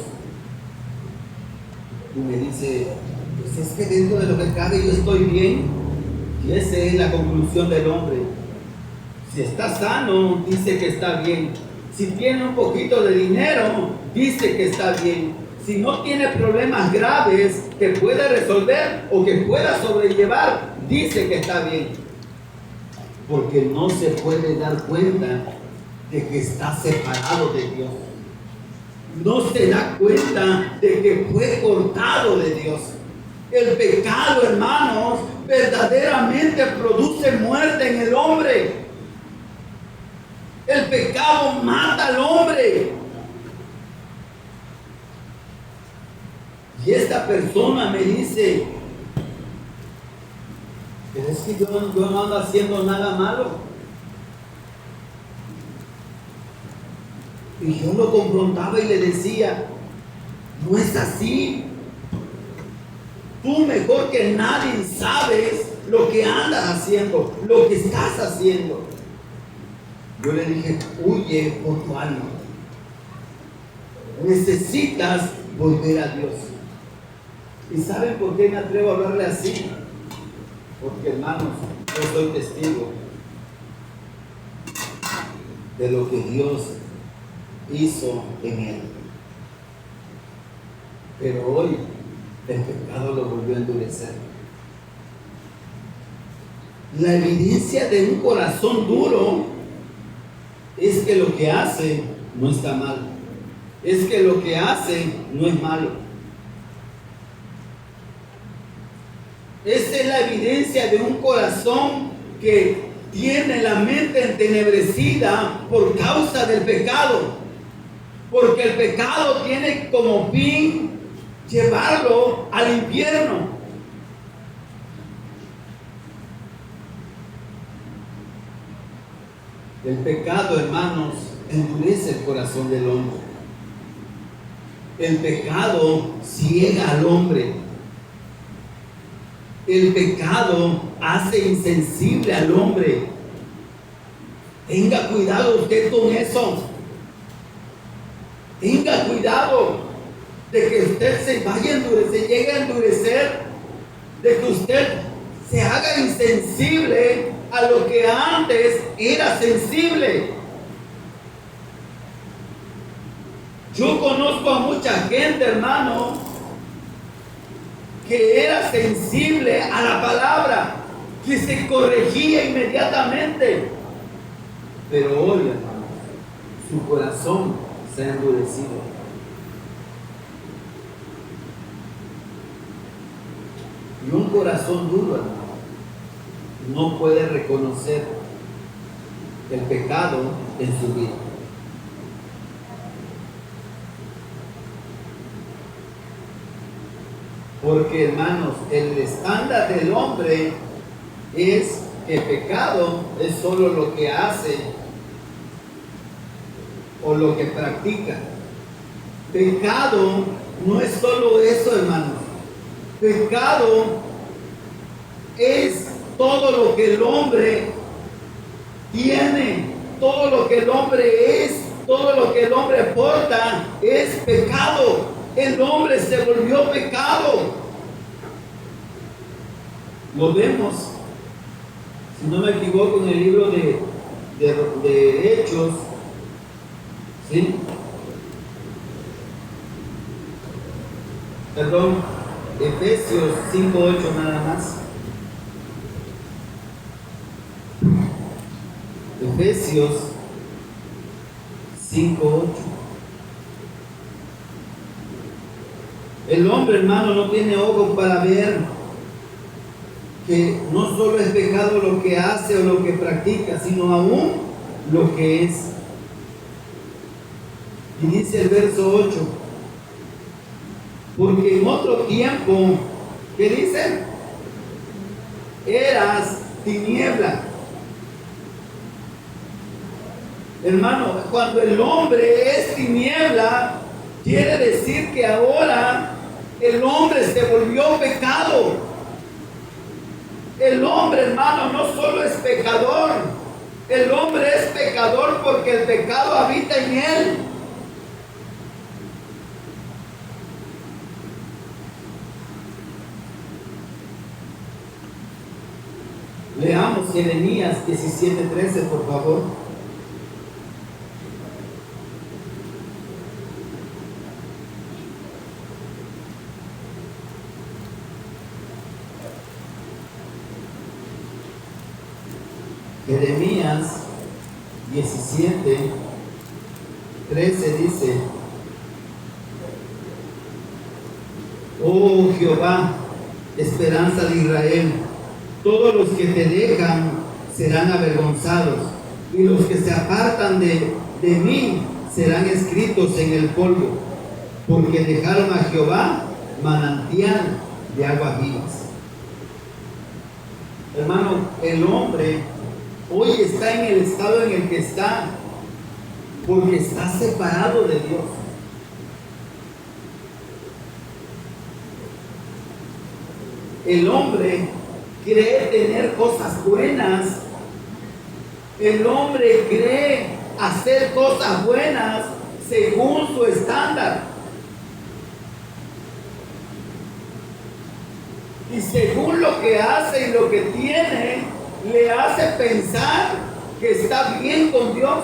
Y me dice, pues es que dentro de lo que cabe yo estoy bien. Y esa es la conclusión del hombre. Si está sano, dice que está bien. Si tiene un poquito de dinero, dice que está bien. Si no tiene problemas graves que pueda resolver o que pueda sobrellevar, dice que está bien. Porque no se puede dar cuenta de que está separado de Dios. No se da cuenta de que fue cortado de Dios. El pecado, hermanos, verdaderamente produce muerte en el hombre. El pecado mata al hombre. Y esta persona me dice, pero es que yo no ando haciendo nada malo. Y yo lo confrontaba y le decía, no es así. Tú mejor que nadie sabes lo que andas haciendo, lo que estás haciendo. Yo le dije, huye por tu alma. Necesitas volver a Dios. ¿Y saben por qué me atrevo a hablarle así? Porque, hermanos, yo soy testigo de lo que Dios hizo en él. Pero hoy el pecado lo volvió a endurecer. La evidencia de un corazón duro es que lo que hace no está mal. Es que lo que hace no es malo. Esa es la evidencia de un corazón que tiene la mente entenebrecida por causa del pecado. Porque el pecado tiene como fin llevarlo al infierno. El pecado, hermanos, endurece el corazón del hombre. El pecado ciega al hombre. El pecado hace insensible al hombre. Tenga cuidado usted con eso. Tenga cuidado de que usted se vaya a endurecer, llegue a endurecer, de que usted se haga insensible a lo que antes era sensible. Yo conozco a mucha gente, hermano, que era sensible a la palabra, que se corregía inmediatamente. Pero hoy, hermano, su corazón se ha endurecido. Y un corazón duro, hermano, no puede reconocer el pecado en su vida. Porque, hermanos, el estándar del hombre es que pecado es solo lo que hace o lo que practica. Pecado no es solo eso, hermanos. Pecado es todo lo que el hombre tiene, todo lo que el hombre es, todo lo que el hombre porta es pecado. El hombre se volvió pecado. Lo vemos si no me equivoco, en el libro de Hechos, ¿sí? Perdón, Efesios 5:8 nada más. Efesios 5:8. El hombre, hermano, no tiene ojos para ver que no solo es pecado lo que hace o lo que practica, sino aún lo que es. Y dice el verso 8, porque en otro tiempo, ¿qué dice? Eras tiniebla. Hermano, cuando el hombre es tiniebla, quiere decir que ahora el hombre se volvió pecado. El hombre, hermano, no solo es pecador, el hombre es pecador porque el pecado habita en él. Leamos Jeremías 17:13, por favor. Jeremías 17:13 dice: oh Jehová, esperanza de Israel, todos los que te dejan serán avergonzados, y los que se apartan de mí serán escritos en el polvo, porque dejaron a Jehová manantial de aguas vivas. Hermano, el hombre hoy está en el estado en el que está porque está separado de Dios. El hombre cree tener cosas buenas. El hombre cree hacer cosas buenas según su estándar. Y según lo que hace y lo que tiene, le hace pensar que está bien con Dios.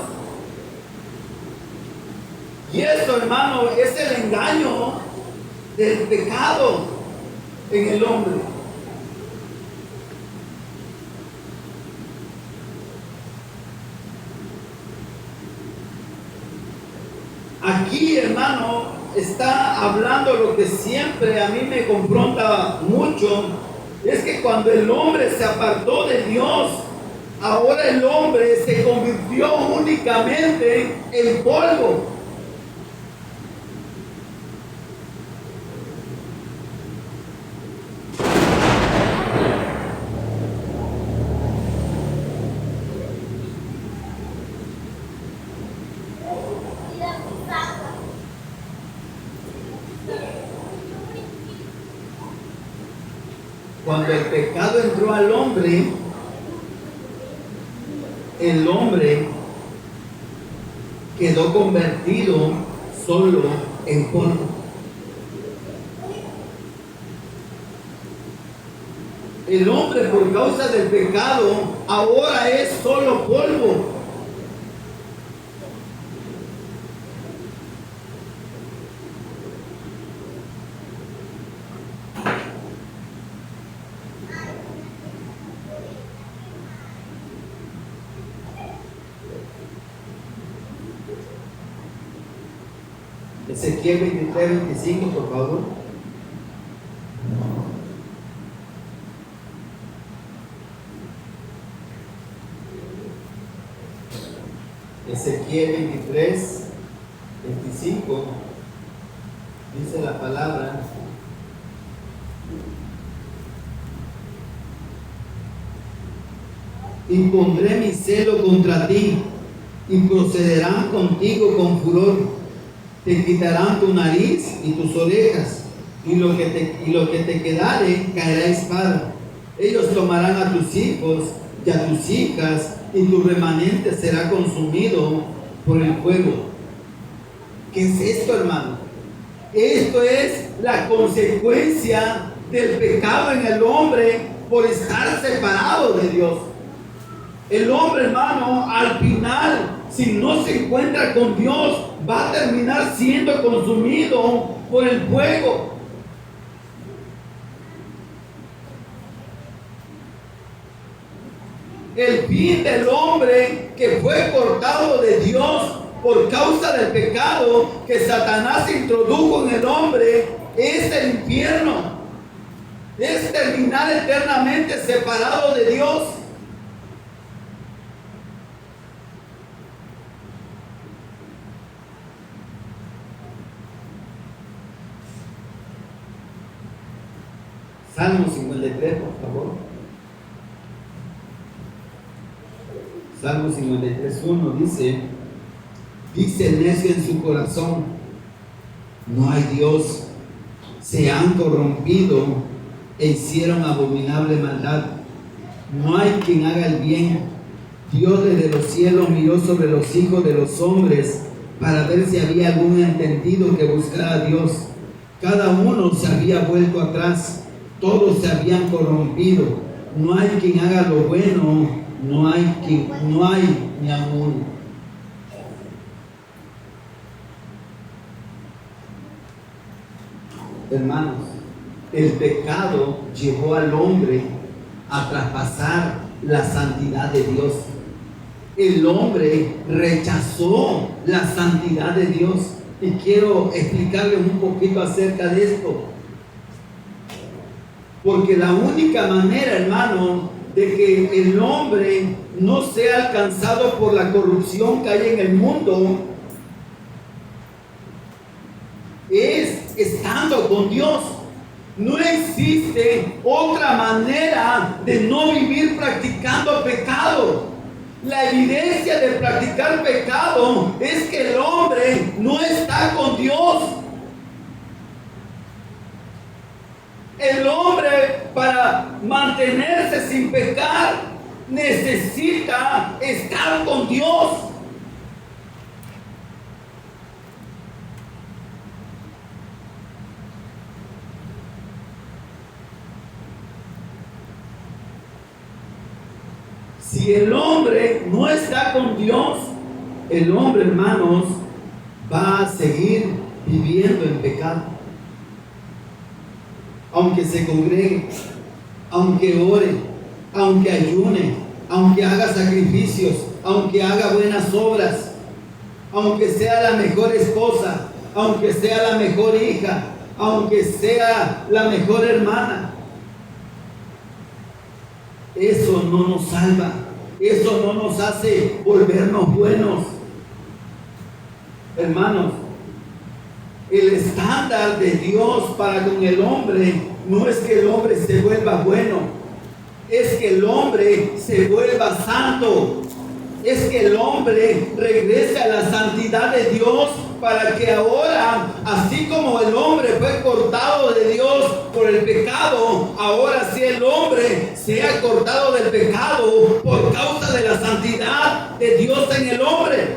Y eso, hermano, es el engaño del pecado en el hombre. Aquí, hermano, está hablando lo que siempre a mí me confronta mucho. Es que cuando el hombre se apartó de Dios, ahora el hombre se convirtió únicamente en polvo. Cuando el pecado entró al hombre, el hombre quedó convertido solo en polvo. El hombre, por causa del pecado, ahora es solo polvo. Ezequiel 23:25, por favor. Ezequiel 23:25 dice la palabra: y pondré mi celo contra ti, y procederán contigo con furor. Te quitarán tu nariz y tus orejas, y lo que te quedare caerá espada. Ellos tomarán a tus hijos y a tus hijas, y tu remanente será consumido por el fuego. ¿Qué es esto, hermano? Esto es la consecuencia del pecado en el hombre por estar separado de Dios. El hombre, hermano, al final, si no se encuentra con Dios, va a terminar siendo consumido por el fuego. El fin del hombre que fue cortado de Dios por causa del pecado que Satanás introdujo en el hombre es el infierno. Es terminar eternamente separado de Dios. Salmo 53, por favor. Salmo 53:1 dice el necio en su corazón: no hay Dios, se han corrompido e hicieron abominable maldad. No hay quien haga el bien. Dios desde los cielos miró sobre los hijos de los hombres para ver si había algún entendido que buscara a Dios. Cada uno se había vuelto atrás, todos se habían corrompido. No hay quien haga lo bueno, no hay ni aún. Hermanos, el pecado llevó al hombre a traspasar la santidad de Dios. El hombre rechazó la santidad de Dios. Y quiero explicarles un poquito acerca de esto. Porque la única manera, hermano, de que el hombre no sea alcanzado por la corrupción que hay en el mundo es estando con Dios. No existe otra manera de no vivir practicando pecado. La evidencia de practicar pecado es que el hombre no está con Dios. El hombre, para mantenerse sin pecar, necesita estar con Dios. Si el hombre no está con Dios, el hombre, hermanos, va a seguir viviendo en pecado. Aunque se congregue, aunque ore, aunque ayune, aunque haga sacrificios, aunque haga buenas obras, aunque sea la mejor esposa, aunque sea la mejor hija, aunque sea la mejor hermana, eso no nos salva, eso no nos hace volvernos buenos. Hermanos, el estándar de Dios para con el hombre no es que el hombre se vuelva bueno, es que el hombre se vuelva santo, es que el hombre regrese a la santidad de Dios, para que ahora, así como el hombre fue cortado de Dios por el pecado, ahora sí el hombre sea cortado del pecado por causa de la santidad de Dios en el hombre.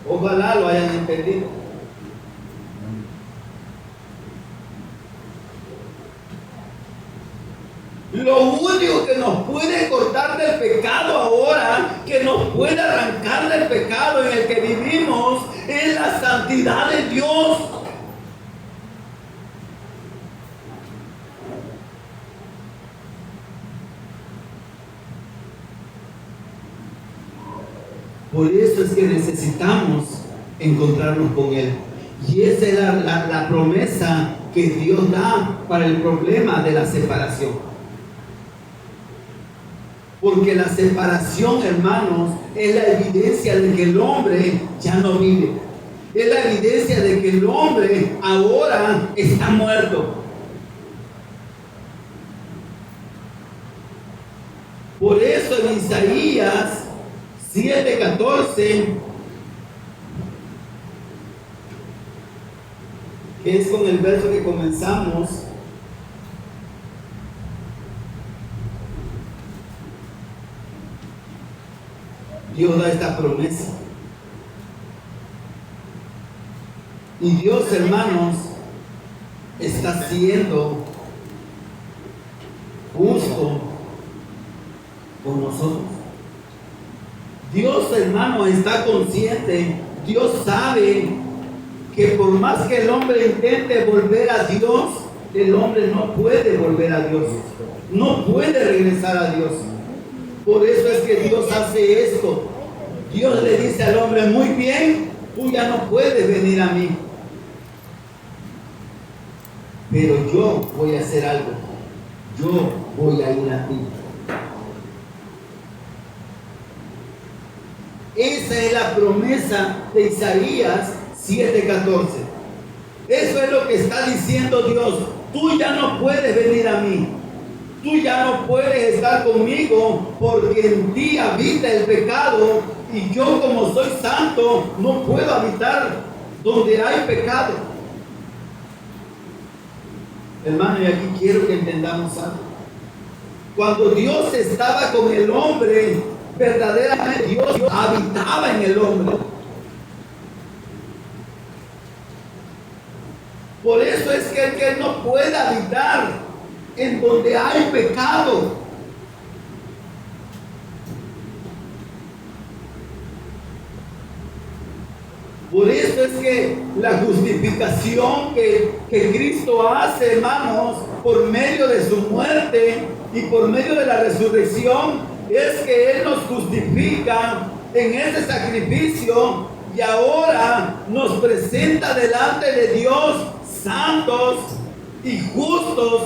Ojalá lo hayan entendido. Lo único que nos puede cortar del pecado ahora, que nos puede arrancar del pecado en el que vivimos, es la santidad de Dios. Por eso es que necesitamos encontrarnos con Él. Y esa es la promesa que Dios da para el problema de la separación. Porque la separación, hermanos, es la evidencia de que el hombre ya no vive. Es la evidencia de que el hombre ahora está muerto. Por eso en Isaías 7:14, que es con el verso que comenzamos, Dios da esta promesa. Y Dios, hermanos, está siendo justo con nosotros. Dios, hermano, está consciente. Dios sabe que por más que el hombre intente volver a Dios, el hombre no puede volver a Dios. No puede regresar a Dios. Por eso es que Dios hace esto. Dios le dice al hombre, muy bien, tú ya no puedes venir a mí. Pero yo voy a hacer algo. Yo voy a ir a ti. Esa es la promesa de Isaías 7:14. Eso es lo que está diciendo Dios. Tú ya no puedes venir a mí. Tú ya no puedes estar conmigo porque en ti habita el pecado y yo, como soy santo, no puedo habitar donde hay pecado. Hermano, y aquí quiero que entendamos algo. Cuando Dios estaba con el hombre, verdaderamente Dios habitaba en el hombre. Por eso es que Él no puede habitar en donde hay pecado. Por eso es que la justificación que Cristo hace, hermanos, por medio de su muerte y por medio de la resurrección, es que Él nos justifica en ese sacrificio y ahora nos presenta delante de Dios santos y justos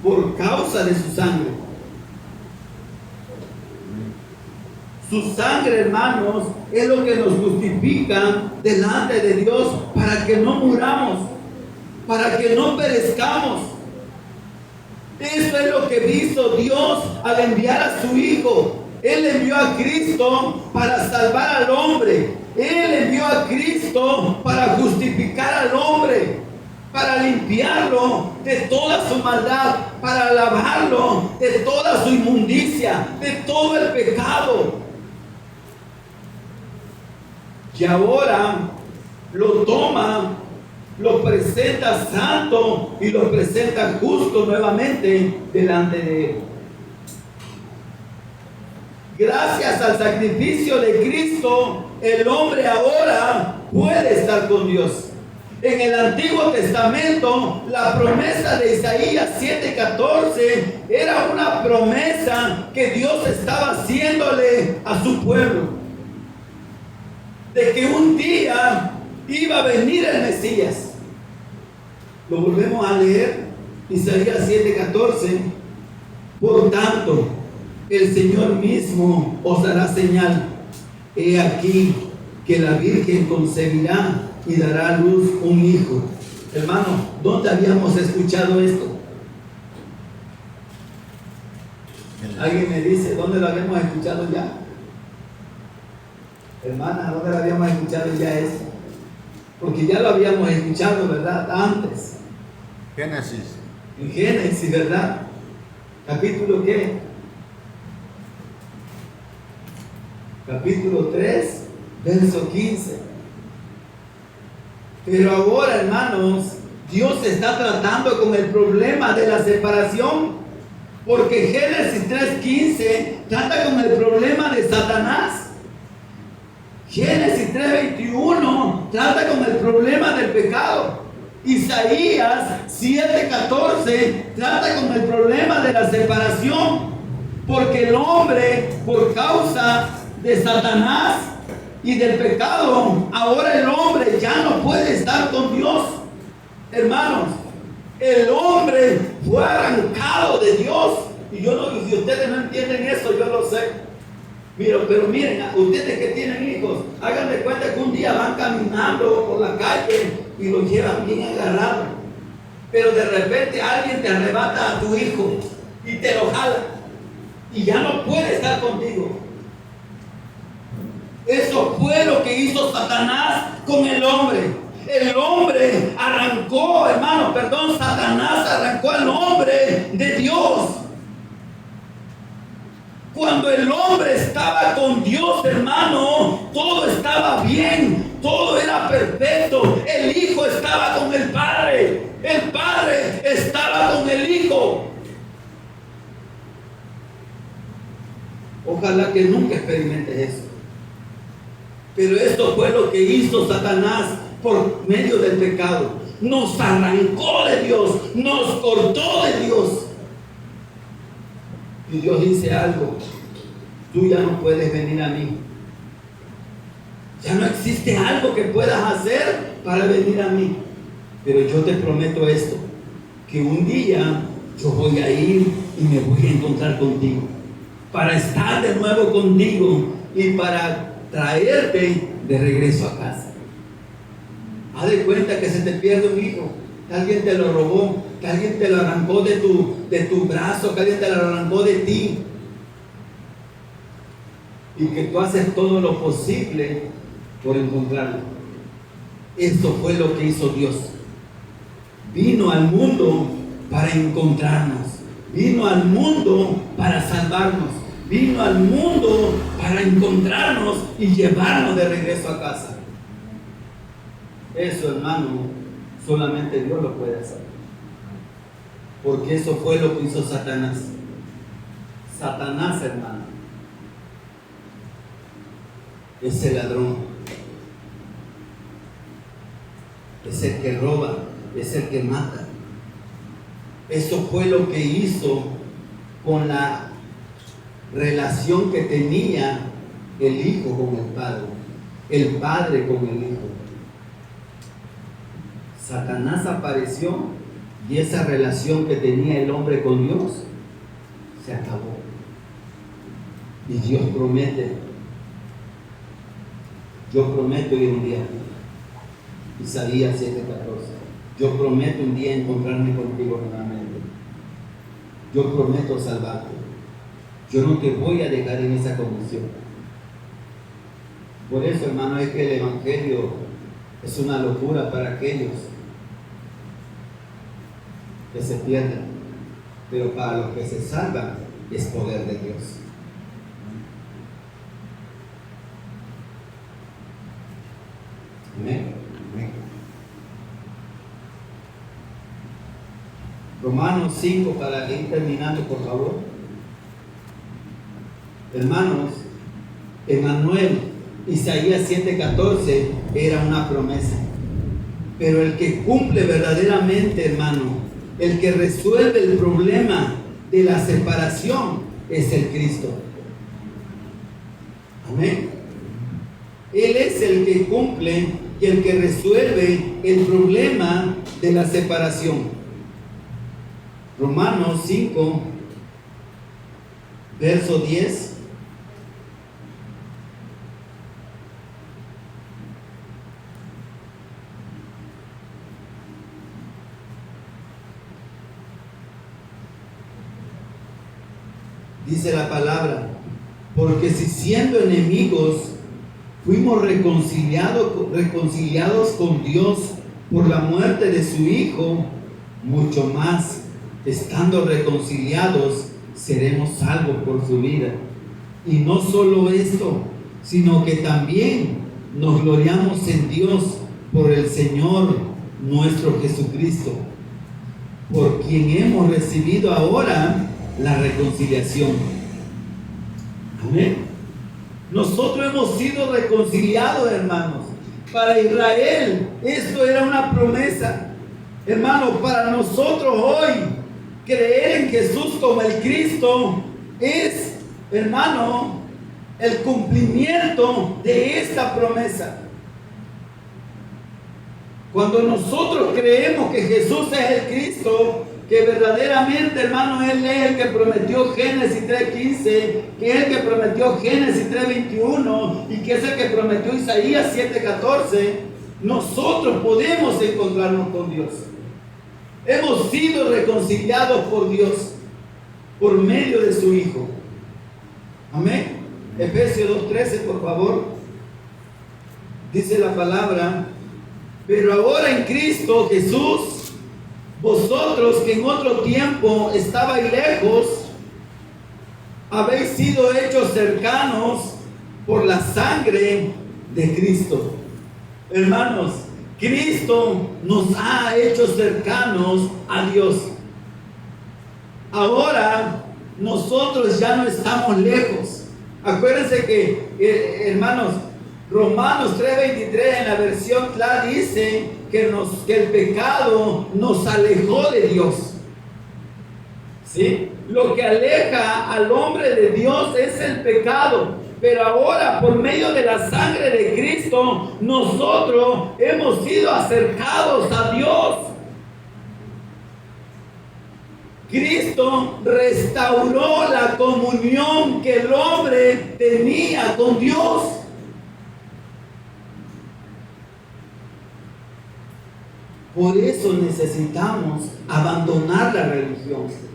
por causa de su sangre. Su sangre, hermanos, es lo que nos justifica delante de Dios para que no muramos, para que no perezcamos. Eso es lo que hizo Dios al enviar a su Hijo. Él envió a Cristo para salvar al hombre. Él envió a Cristo para justificar al hombre, para limpiarlo de toda su maldad, para lavarlo de toda su inmundicia, de todo el pecado. Y ahora lo toma, lo presenta santo y lo presenta justo nuevamente delante de Él. Gracias al sacrificio de Cristo, el hombre ahora puede estar con Dios. En el Antiguo Testamento, la promesa de Isaías 7:14 era una promesa que Dios estaba haciéndole a su pueblo, de que un día iba a venir el Mesías. Lo volvemos a leer, Isaías 7:14. Por tanto, el Señor mismo os dará señal. He aquí que la Virgen concebirá y dará a luz un hijo. Hermano, ¿dónde habíamos escuchado esto? Alguien me dice, ¿dónde lo habíamos escuchado ya? Hermana, ¿dónde lo habíamos escuchado ya eso? Porque ya lo habíamos escuchado, ¿verdad? Antes. Génesis. En Génesis, ¿verdad? ¿Capítulo qué? Capítulo 3, verso 15. Pero ahora, hermanos, Dios está tratando con el problema de la separación, porque Génesis 3:15 trata con el problema de Satanás. Génesis 3:21 trata con el problema del pecado. Isaías 7:14 trata con el problema de la separación, porque el hombre, por causa de Satanás y del pecado, ahora el hombre ya no puede estar con Dios. Hermanos, el hombre fue arrancado de Dios. Y yo no, si ustedes no entienden eso, yo lo sé. Pero miren, ustedes que tienen hijos, hagan de cuenta que un día van caminando por la calle y los llevan bien agarrados. Pero de repente alguien te arrebata a tu hijo y te lo jala y ya no puede estar contigo. Eso fue lo que hizo Satanás con el hombre. El hombre arrancó, Satanás arrancó al hombre de Dios. Cuando el hombre estaba con Dios, hermano, todo estaba bien, todo era perfecto. El Hijo estaba con el Padre estaba con el Hijo. Ojalá que nunca experimentes eso. Pero esto fue lo que hizo Satanás por medio del pecado. Nos arrancó de Dios, nos cortó de Dios. Y Dios dice algo: tú ya no puedes venir a mí. Ya no existe algo que puedas hacer para venir a mí. Pero yo te prometo esto, que un día yo voy a ir y me voy a encontrar contigo, para estar de nuevo contigo y para traerte de regreso a casa. Haz de cuenta que se te pierde un hijo, que alguien te lo robó, que alguien te lo arrancó de tu brazo, que alguien te lo arrancó de ti, y que tú haces todo lo posible por encontrarlo. Esto fue lo que hizo Dios. Vino al mundo para encontrarnos, vino al mundo para salvarnos, vino al mundo para encontrarnos y llevarnos de regreso a casa. Eso, hermano, solamente Dios lo puede hacer, porque eso fue lo que hizo Satanás. Satanás, hermano, es el ladrón, es el que roba, es el que mata. Eso fue lo que hizo con la relación que tenía el hijo con el padre con el hijo. Satanás apareció y esa relación que tenía el hombre con Dios se acabó. Y Dios promete: yo prometo ir un día, Isaías 7:14, yo prometo un día encontrarme contigo nuevamente. Yo prometo salvarte. Yo no te voy a dejar en esa condición. Por eso, hermano, es que el Evangelio es una locura para aquellos que se pierden, pero para los que se salvan es poder de Dios. Amén. Amén. Romanos 5, para ir terminando, por favor. Hermanos, Emmanuel, Isaías 7:14 era una promesa, pero el que cumple verdaderamente, hermano, el que resuelve el problema de la separación es el Cristo. Amén. Él es el que cumple y el que resuelve el problema de la separación. Romanos 5, verso 10. Dice la palabra: porque si siendo enemigos fuimos reconciliados con Dios por la muerte de su Hijo, mucho más, estando reconciliados, seremos salvos por su vida. Y no solo esto, sino que también nos gloriamos en Dios por el Señor nuestro Jesucristo, por quien hemos recibido ahora la reconciliación. Amén. Nosotros hemos sido reconciliados, hermanos. Para Israel esto era una promesa. Hermanos, para nosotros hoy creer en Jesús como el Cristo es, hermano, el cumplimiento de esta promesa. Cuando nosotros creemos que Jesús es el Cristo, que verdaderamente, hermano, Él es el que prometió Génesis 3:15, que es el que prometió Génesis 3:21 y que es el que prometió Isaías 7:14, nosotros podemos encontrarnos con Dios. Hemos sido reconciliados por Dios por medio de su Hijo. Amén. Efesios 2:13, por favor. Dice la palabra: pero ahora en Cristo Jesús, vosotros que en otro tiempo estabais lejos, habéis sido hechos cercanos por la sangre de Cristo. Hermanos, Cristo nos ha hecho cercanos a Dios. Ahora nosotros ya no estamos lejos. Acuérdense que, hermanos, Romanos 3:23 en la versión clara dice que el pecado nos alejó de Dios. ¿Sí? Lo que aleja al hombre de Dios es el pecado. Pero ahora, por medio de la sangre de Cristo, nosotros hemos sido acercados a Dios. Cristo restauró la comunión que el hombre tenía con Dios. Por eso necesitamos abandonar la religión.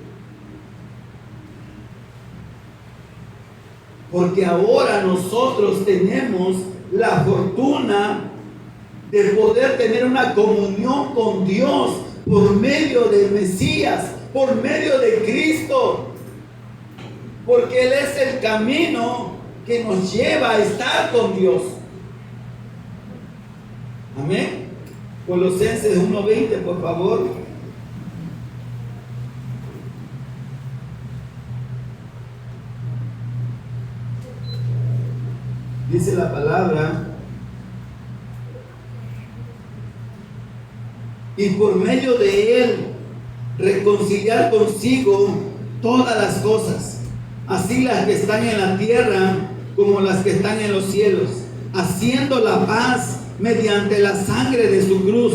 Porque ahora nosotros tenemos la fortuna de poder tener una comunión con Dios por medio del Mesías, por medio de Cristo. Porque Él es el camino que nos lleva a estar con Dios. Amén. Colosenses 1:20, por favor. Dice la palabra: y por medio de Él reconciliar consigo todas las cosas, así las que están en la tierra como las que están en los cielos, haciendo la paz mediante la sangre de su cruz.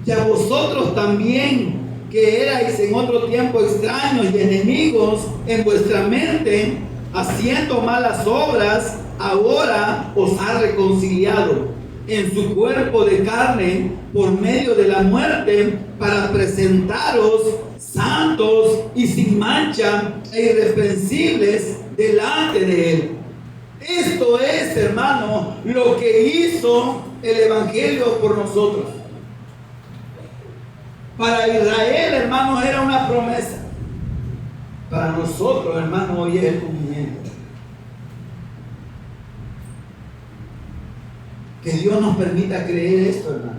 Y a vosotros también, que erais en otro tiempo extraños y enemigos en vuestra mente, haciendo malas obras, ahora os ha reconciliado en su cuerpo de carne por medio de la muerte, para presentaros santos y sin mancha e irreprensibles delante de Él. Esto es, hermano, lo que hizo el Evangelio por nosotros. Para Israel, hermano, era una promesa. Para nosotros, hermano, hoy es el cumplimiento. Que Dios nos permita creer esto, hermanos.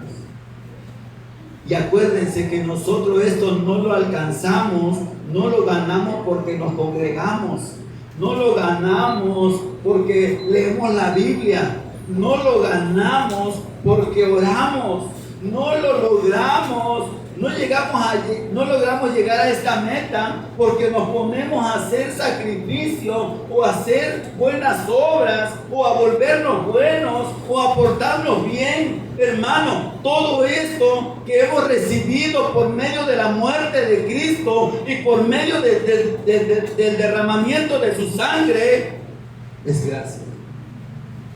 Y acuérdense que nosotros esto no lo alcanzamos, no lo ganamos porque nos congregamos, no lo ganamos porque leemos la Biblia, no lo ganamos porque oramos, no lo logramos, no logramos llegar a esta meta porque nos ponemos a hacer sacrificio o a hacer buenas obras o a volvernos buenos o a portarnos bien. Hermano, todo esto que hemos recibido por medio de la muerte de Cristo y por medio del derramamiento de su sangre es gracia.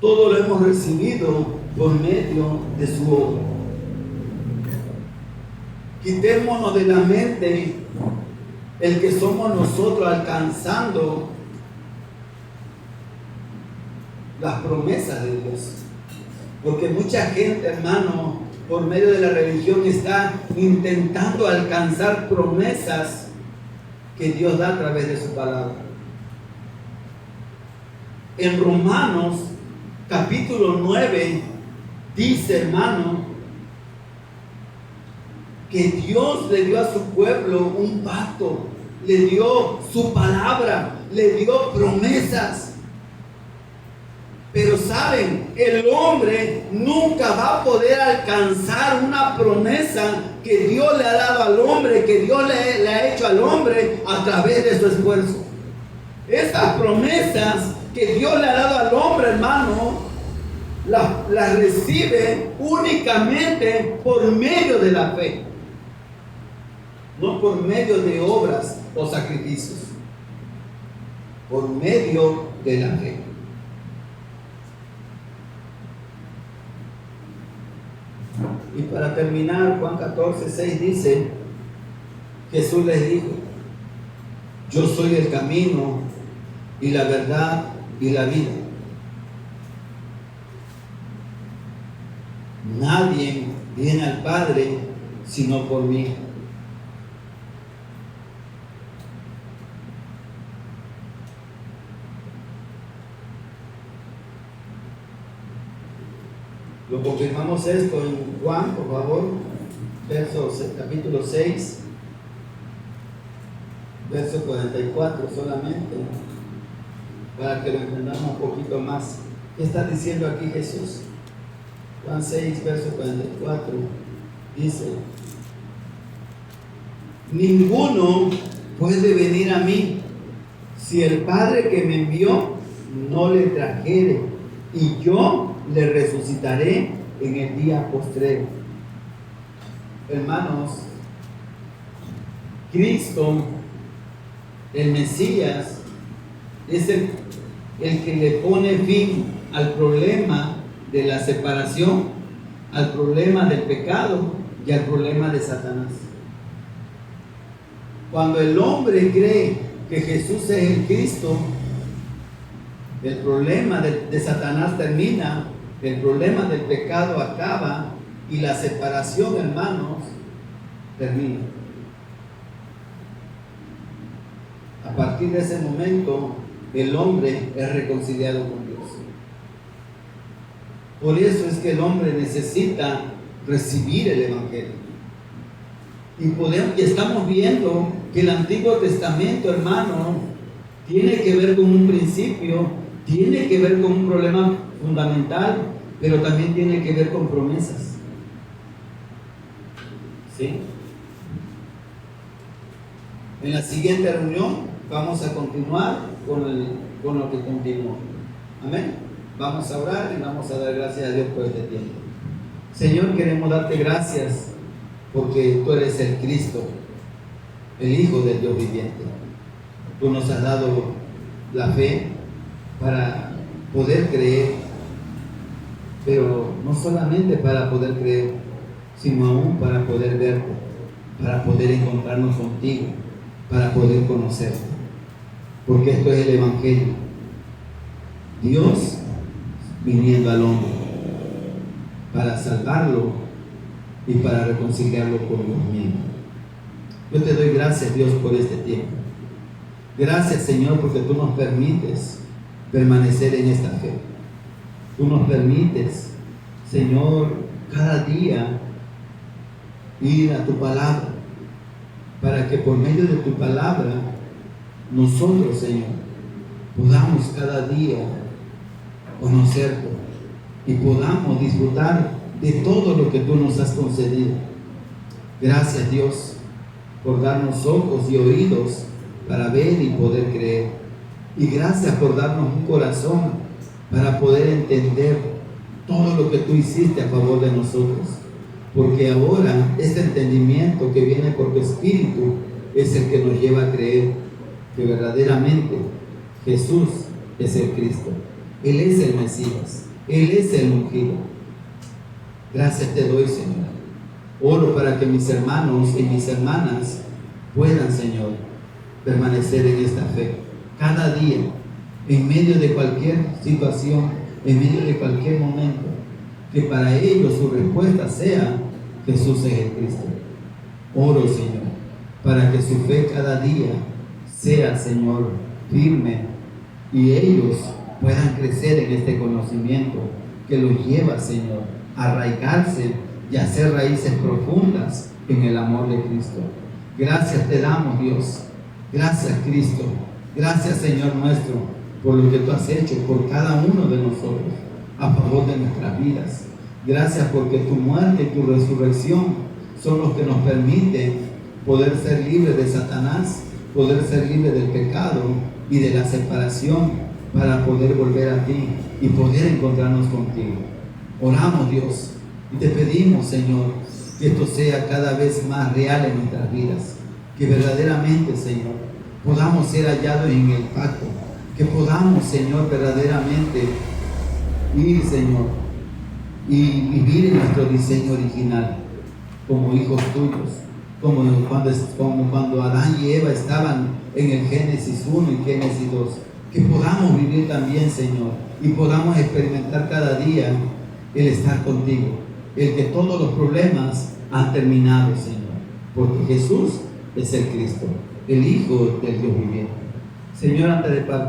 Todo lo hemos recibido por medio de su obra. Quitémonos de la mente el que somos nosotros alcanzando las promesas de Dios. Porque mucha gente, hermano, por medio de la religión está intentando alcanzar promesas que Dios da a través de su palabra. En Romanos capítulo 9 dice, hermano, que Dios le dio a su pueblo un pacto, le dio su palabra, le dio promesas. Pero saben, el hombre nunca va a poder alcanzar una promesa que Dios le ha dado al hombre, que Dios le ha hecho al hombre a través de su esfuerzo. Estas promesas que Dios le ha dado al hombre, hermano, las recibe únicamente por medio de la fe, no por medio de obras o sacrificios, por medio de la fe. Y para terminar, Juan 14:6 dice, Jesús les dijo: yo soy el camino y la verdad y la vida. Nadie viene al Padre sino por mí. Lo confirmamos esto en Juan, por favor, capítulo 6, verso 44 solamente. para que lo entendamos un poquito más. ¿Qué está diciendo aquí Jesús? Juan 6, verso 44, dice: ninguno puede venir a mí si el Padre que me envió no le trajere, y yo le resucitaré en el día postrero. Hermanos, Cristo, el Mesías, es el que le pone fin al problema de la separación, al problema del pecado y al problema de Satanás. Cuando el hombre cree que Jesús es el Cristo, el problema de Satanás termina, el problema del pecado acaba y la separación, hermanos, termina. A partir de ese momento, el hombre es reconciliado con Dios. Por eso es que el hombre necesita recibir el Evangelio. Y estamos viendo que el Antiguo Testamento, hermano, tiene que ver con un principio, tiene que ver con un problema fundamental, pero también tiene que ver con promesas. ¿Sí? En la siguiente reunión vamos a continuar con lo que continuó. Amén. Vamos a orar y vamos a dar gracias a Dios por este tiempo. Señor, queremos darte gracias porque tú eres el Cristo, el Hijo del Dios viviente. Tú nos has dado la fe para poder creer, pero no solamente para poder creer, sino aún para poder verte, para poder encontrarnos contigo, para poder conocerte. Porque esto es el Evangelio. Dios viniendo al hombre para salvarlo y para reconciliarlo con Dios mismo. Yo te doy gracias, Dios, por este tiempo. Gracias, Señor, porque tú nos permites permanecer en esta fe. Tú nos permites, Señor, cada día ir a tu palabra, para que por medio de tu palabra nosotros, Señor, podamos cada día conocerte y podamos disfrutar de todo lo que tú nos has concedido. Gracias, Dios, por darnos ojos y oídos para ver y poder creer. Y gracias por darnos un corazón para poder entender todo lo que tú hiciste a favor de nosotros. Porque ahora este entendimiento que viene por tu Espíritu es el que nos lleva a creer que verdaderamente Jesús es el Cristo. Él es el Mesías. Él es el ungido. Gracias te doy, Señor. Oro para que mis hermanos y mis hermanas puedan, Señor, permanecer en esta fe. Cada día, en medio de cualquier situación, en medio de cualquier momento, que para ellos su respuesta sea: Jesús es el Cristo. Oro, Señor, para que su fe cada día sea, Señor, firme y ellos puedan crecer en este conocimiento que los lleva, Señor, a arraigarse y a hacer raíces profundas en el amor de Cristo. Gracias te damos, Dios. Gracias, Cristo. Gracias, Señor nuestro, por lo que tú has hecho por cada uno de nosotros a favor de nuestras vidas. Gracias porque tu muerte y tu resurrección son los que nos permiten poder ser libres de Satanás, poder ser libres del pecado y de la separación, para poder volver a ti y poder encontrarnos contigo. Oramos, Dios, y te pedimos, Señor, que esto sea cada vez más real en nuestras vidas, que verdaderamente, Señor, podamos ser hallados en el pacto, que podamos, Señor, verdaderamente ir, Señor, y vivir en nuestro diseño original como hijos tuyos, como cuando Adán y Eva estaban en el Génesis 1 y Génesis 2, que podamos vivir también, Señor, y podamos experimentar cada día el estar contigo, el que todos los problemas han terminado, Señor, porque Jesús es el Cristo, el Hijo del Dios viviente. Señor, antes de partir,